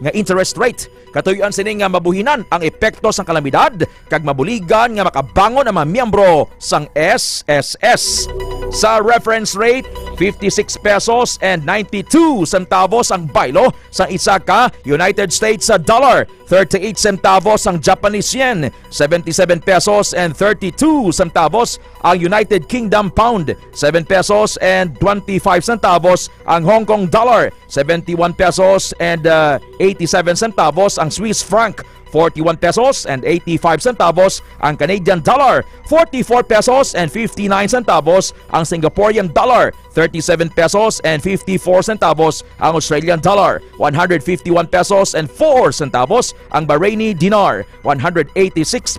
nga interest rate. Katuyoan sini nga mabuhinan ang epekto sang kalamidad kag mabuligan nga makabangon ang mga miyembro sang SSS. Sa reference rate, 56 pesos and 92 centavos ang baylo sa isa ka United States dollar, 38 centavos ang Japanese yen, 77 pesos and 32 centavos ang United Kingdom pound, 7 pesos and 25 centavos ang Hong Kong dollar, 71 pesos and 87 centavos ang Swiss franc, 41 pesos and 85 centavos ang Canadian dollar, 44 pesos and 59 centavos ang Singaporean dollar, 37 pesos and 54 centavos ang Australian dollar, 151 pesos and 4 centavos ang Bahraini dinar, 186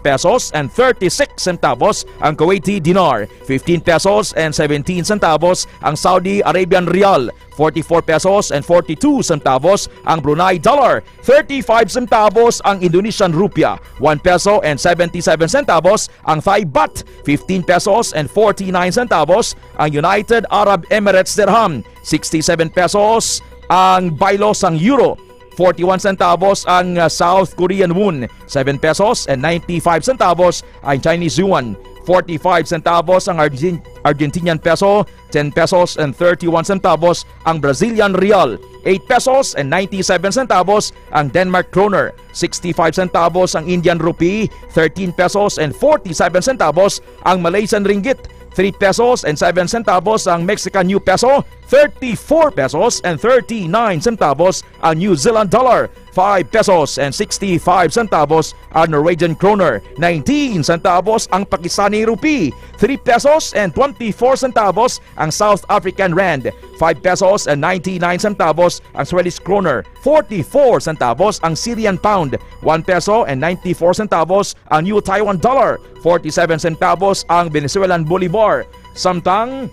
pesos and 36 centavos ang Kuwaiti dinar, 15 pesos and 17 centavos ang Saudi Arabian rial, 44 pesos and 42 centavos ang Brunei dollar, 35 centavos ang Indonesian rupiah, 1 peso and 77 centavos ang Thai baht, 15 pesos and 49 centavos ang United Arab Emirates dirham, 67 pesos ang baylo sang euro, 41 centavos ang South Korean won, 7 pesos and 95 centavos ang Chinese yuan, 45 centavos ang Argentinian peso, 10 pesos and 31 centavos ang Brazilian real, 8 pesos and 97 centavos ang Denmark kroner, 65 centavos ang Indian rupee, 13 pesos and 47 centavos ang Malaysian ringgit, 3 pesos and 7 centavos ang Mexican new peso, 34 pesos and 39 centavos ang New Zealand dollar, 5 pesos and 65 centavos ang Norwegian kroner, 19 centavos ang Pakistani rupee, 3 pesos and 24 centavos ang South African rand, 5 pesos and 99 centavos ang Swedish kroner, 44 centavos ang Syrian pound, 1 peso and 94 centavos ang New Taiwan dollar, 47 centavos ang Venezuelan bolivar, samtang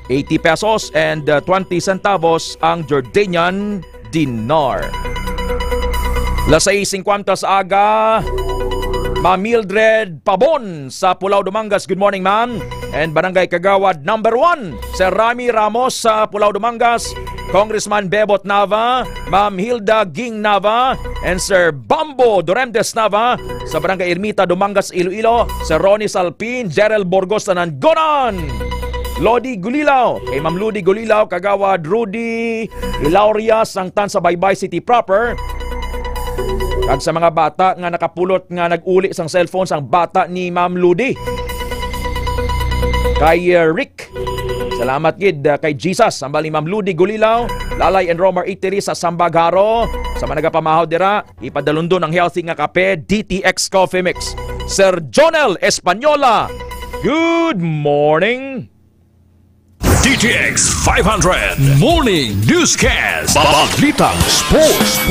80 pesos and 20 centavos ang Jordanian dinar. Las 6:50 sa aga, Ma'am Mildred Pabon sa Pulau Dumangas. Good morning, ma'am. And Barangay Kagawad number 1, Sir Rami Ramos sa Pulau Dumangas, Congressman Bebot Nava, Ma'am Hilda Ging Nava, and Sir Bambo Doremdes Nava sa Barangay Ermita Dumangas, Iloilo, Sir Ronnie Salpin, Gerald Borgos Nangonan. Lodi Gulilaw. Kay Ma'am Lodi Gulilaw, kagawad Rudy Ilauria, sangtan sa Baybay City proper. Kag sa mga bata nga nakapulot nga nag-uli sang cellphone sang bata ni Ma'am Ludi. Kay Rick, salamat gid kay Jesus, ambal ni Ma'am Ludi Gulilaw, Lalay and Romar Eatery sa Sambagaro. Sa mga nagapamahaw dira, ipadalundon ang healthy nga kape, DTX Coffee Mix. Sir Jonel Española, good morning. DTX 500 Morning Newscast. Balitang Sports.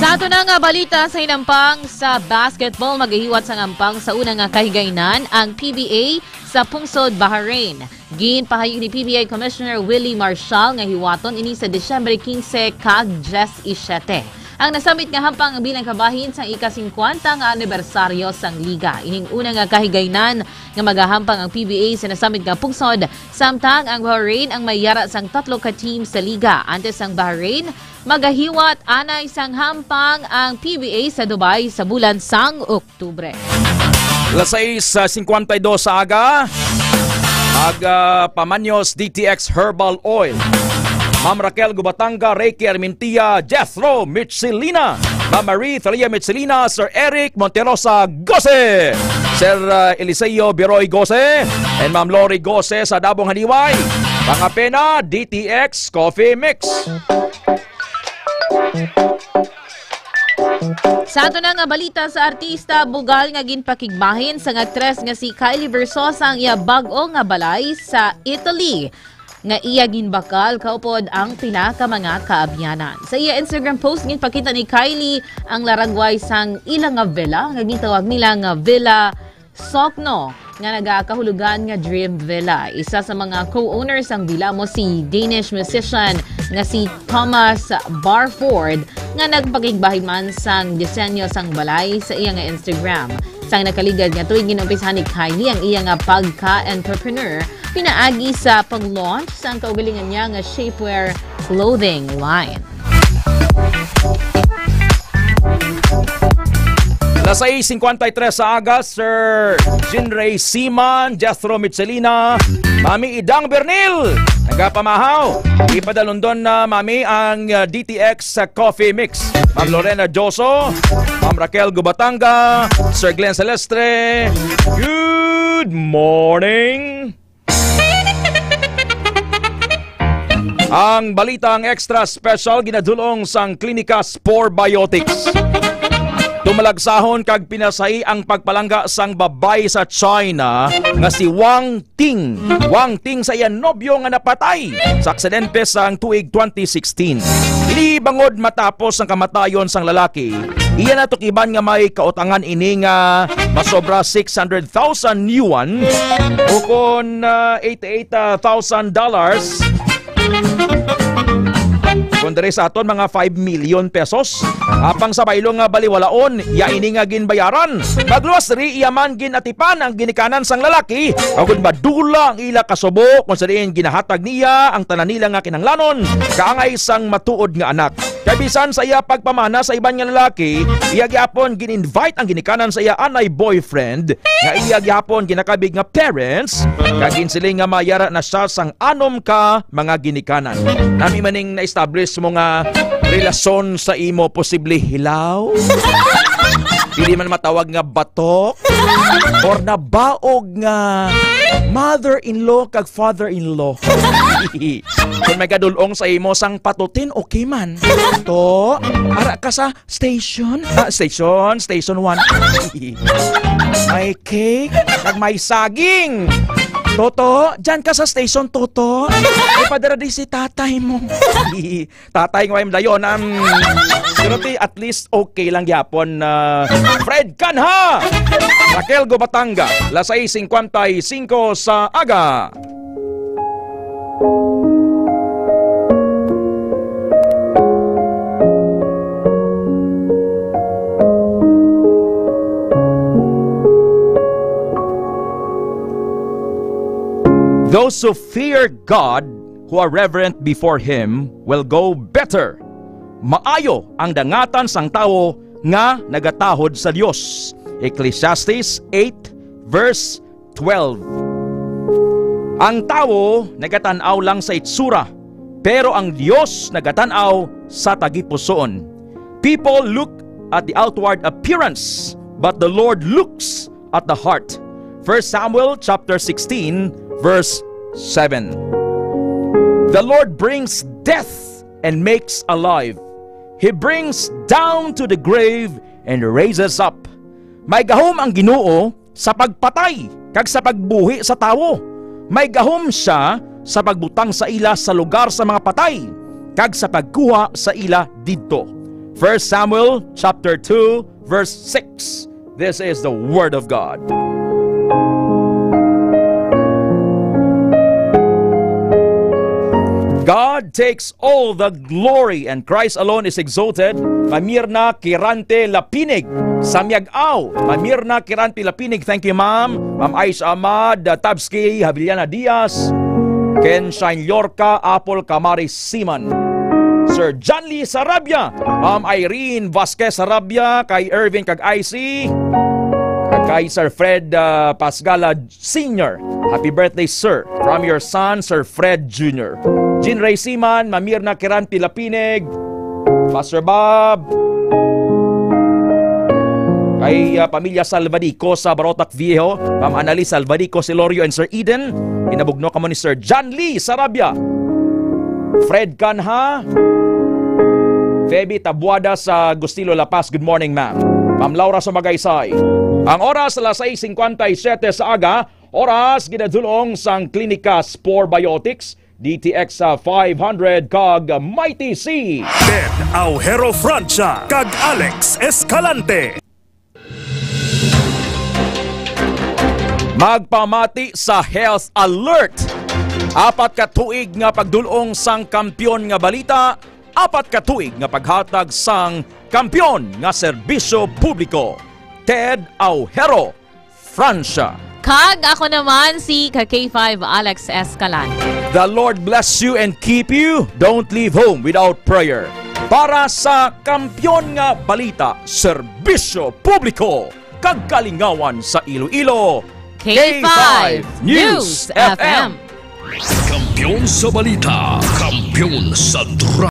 Sa ato na nga balita sa inampang sa basketball, maghihiwat sa ngampang sa unang nga kahigaynan ang PBA sa Pungsod, Bahrain. Ginpahayag ni PBA Commissioner Willie Marshall nga hiwaton ini sa Disyembre 15 kag 17. Ang nasamit nga hampang bilang kabahin sa ika-50 nga anibersaryo sang liga. Ining una nga kahigaynan nga magahampang ang PBA sa nasamit nga pungsod, samtang ang Bahrain ang mayara sang 3 ka team sa liga. Antes ang Bahrain, magahiwat anay sang hampang ang PBA sa Dubai sa bulan sang Oktubre. Alas 6:52 sa aga, Pamanyos DTX Herbal Oil. Ma'am Raquel Gubatanga, Reiki Armintia, Jethro Mitchilina, Ma'am Marie Thalia Mitchilina, Sir Eric Monterosa Gose, Sir Eliseo Biroy Gose, and Ma'am Lori Gose sa Dabong Haniway. Pangapena, DTX Coffee Mix. Sa ato na nga balita sa artista, bugal nga ginpakigbahin sa actress nga si Kylie Versosa ang iya bag-o nga balay sa Italy. Nga iya ginbakal kaupod ang pinaka mga kaabyanan. Sa iya Instagram post ginpakita ni Kylie ang laragway sang ilang nga villa nga gitawag nila nga Villa Sokno nga nagakahulugan nga Dream Villa. Isa sa mga co-owners ang villa mo si Danish musician nga si Thomas Barford nga nagpakigbahin man sang disenyo sang balay sa iya nga Instagram. Sang nakaligad nga tuwing ginumpisahan ni Kylie ang iya nga pagka-entrepreneur, pinaagi sa pag-launch sa kaugalingan niya nga shapewear clothing line. Alas 6:53 sa aga, Sir Jinray Siman, Jethro Mitchelina, Mami Idang Bernil, nagapamahaw. Ipadalundon na Mami ang DTX Coffee Mix. Ma'am Lorena Joso, Ma'am Raquel Gubatanga, Sir Glenn Celestre, good morning. Ang balitang extra special ginadulong sang Klinika Spore Biotics. Tumalagsahon kag pinasay ang pagpalangga sang babay sa China nga si Wang Ting. Wang Ting sa iya nobyo nga napatay sa aksidente sang tuig 2016. Libangod matapos ang kamatayon sang lalaki, iya natukiban nga may kautangan ini nga masobra 600,000 yuan o kon $88,000. Kundre sa aton mga 5 million pesos. Apang sa baylo nga baliwalaon, ya ini nga ginbayaran. Magluwas ri iyaman ginatipan ang ginikanan sang lalaki. Agud madula ang ila kasubo kung saan ginahatag niya ang tanan nila nga kinanglanon. Kaangay sang matuod nga anak. Kabisan sa iya pagpamana sa iban nga lalaki, iya gyapon gin-invite ang ginikanan sa iya anay boyfriend nga iya gyapon ginakabig nga parents kagin sila nga mayara na siya sang anom ka mga ginikanan. Nami maning na-establish mo nga relasyon sa imo posible hilaw. Dili man matawag nga batok or nabaog nga mother-in-law kag father-in-law. Kung may kadulong sa imo sang patutin, okay man. To, ara ka sa station? Station 1. May cake, kag may saging. Toto, dyan ka sa station, Toto. Ipadara di si tatay mo. Tatay ng dayon. Pero at least okay lang yapon. Fred Canha! Raquel Gubatanga, las 6:55 sa aga. Those who fear God, who are reverent before Him, will go better. Maayo ang dangatan sang tao nga nagatahod sa Dios. Ecclesiastes 8 verse 12. Ang tao nagatanaw lang sa itsura, pero ang Diyos nagatanaw sa tagipusoon. People look at the outward appearance, but the Lord looks at the heart. 1 Samuel chapter 16 verse 7. The Lord brings death and makes alive. He brings down to the grave and raises up. May gahom ang Ginoo sa pagpatay kag sa pagbuhi sa tawo. May gahom siya sa pagbutang sa ila sa lugar sa mga patay kag sa pagkuha sa ila didto. 1 Samuel chapter 2 verse 6. This is the word of God. God takes all the glory and Christ alone is exalted. Mamirna Kirante Lapinig, Samyag-aw, Mamirna Kirante Lapinig. Thank you, ma'am. Ma'am Aisha Ahmad, Tabski, Haviliana Diaz, Ken Shine Yorka, Apple Kamaris Siman, Sir John Lee Sarabia, Ma'am Irene Vasquez Sarabia, kay Irvin kag IC, kay Sir Fred Pasgala Sr. Happy birthday, sir. From your son, Sir Fred Jr. Jean Ray Siman, Mamirna Kiranti Lapinig, Pastor Bob, kay pamilya Salvadico sa Barotac Viejo, Ma'am Annalise Salvadico, Silorio and Sir Eden. Inabugno ka mo ni Sir John Lee Sarabia, Fred Canha, Feby Tabuada sa Gustilo La Paz. Good morning, ma'am. Ma'am Laura Sumagaysay. Ang oras alas 6:57 sa aga, oras ginadulong sang Klinika Spore Biotics, DTX 500 kag Mighty C. Ted Aujero Francia kag Alex Escalante. Magpamati sa Health Alert. 4 ka tuig nga pagdulong sang kampyon nga balita, 4 ka tuig nga paghatag sang kampyon nga serbisyo publiko. Ted Aujero Francia. Kag ako naman si K5 Alex Escalante. The Lord bless you and keep you. Don't leave home without prayer. Para sa kampyon nga balita, serbisyo publiko, kagkalingawan sa Iloilo, K5 News FM. Kampiyon sa balita, kampiyon sa drama.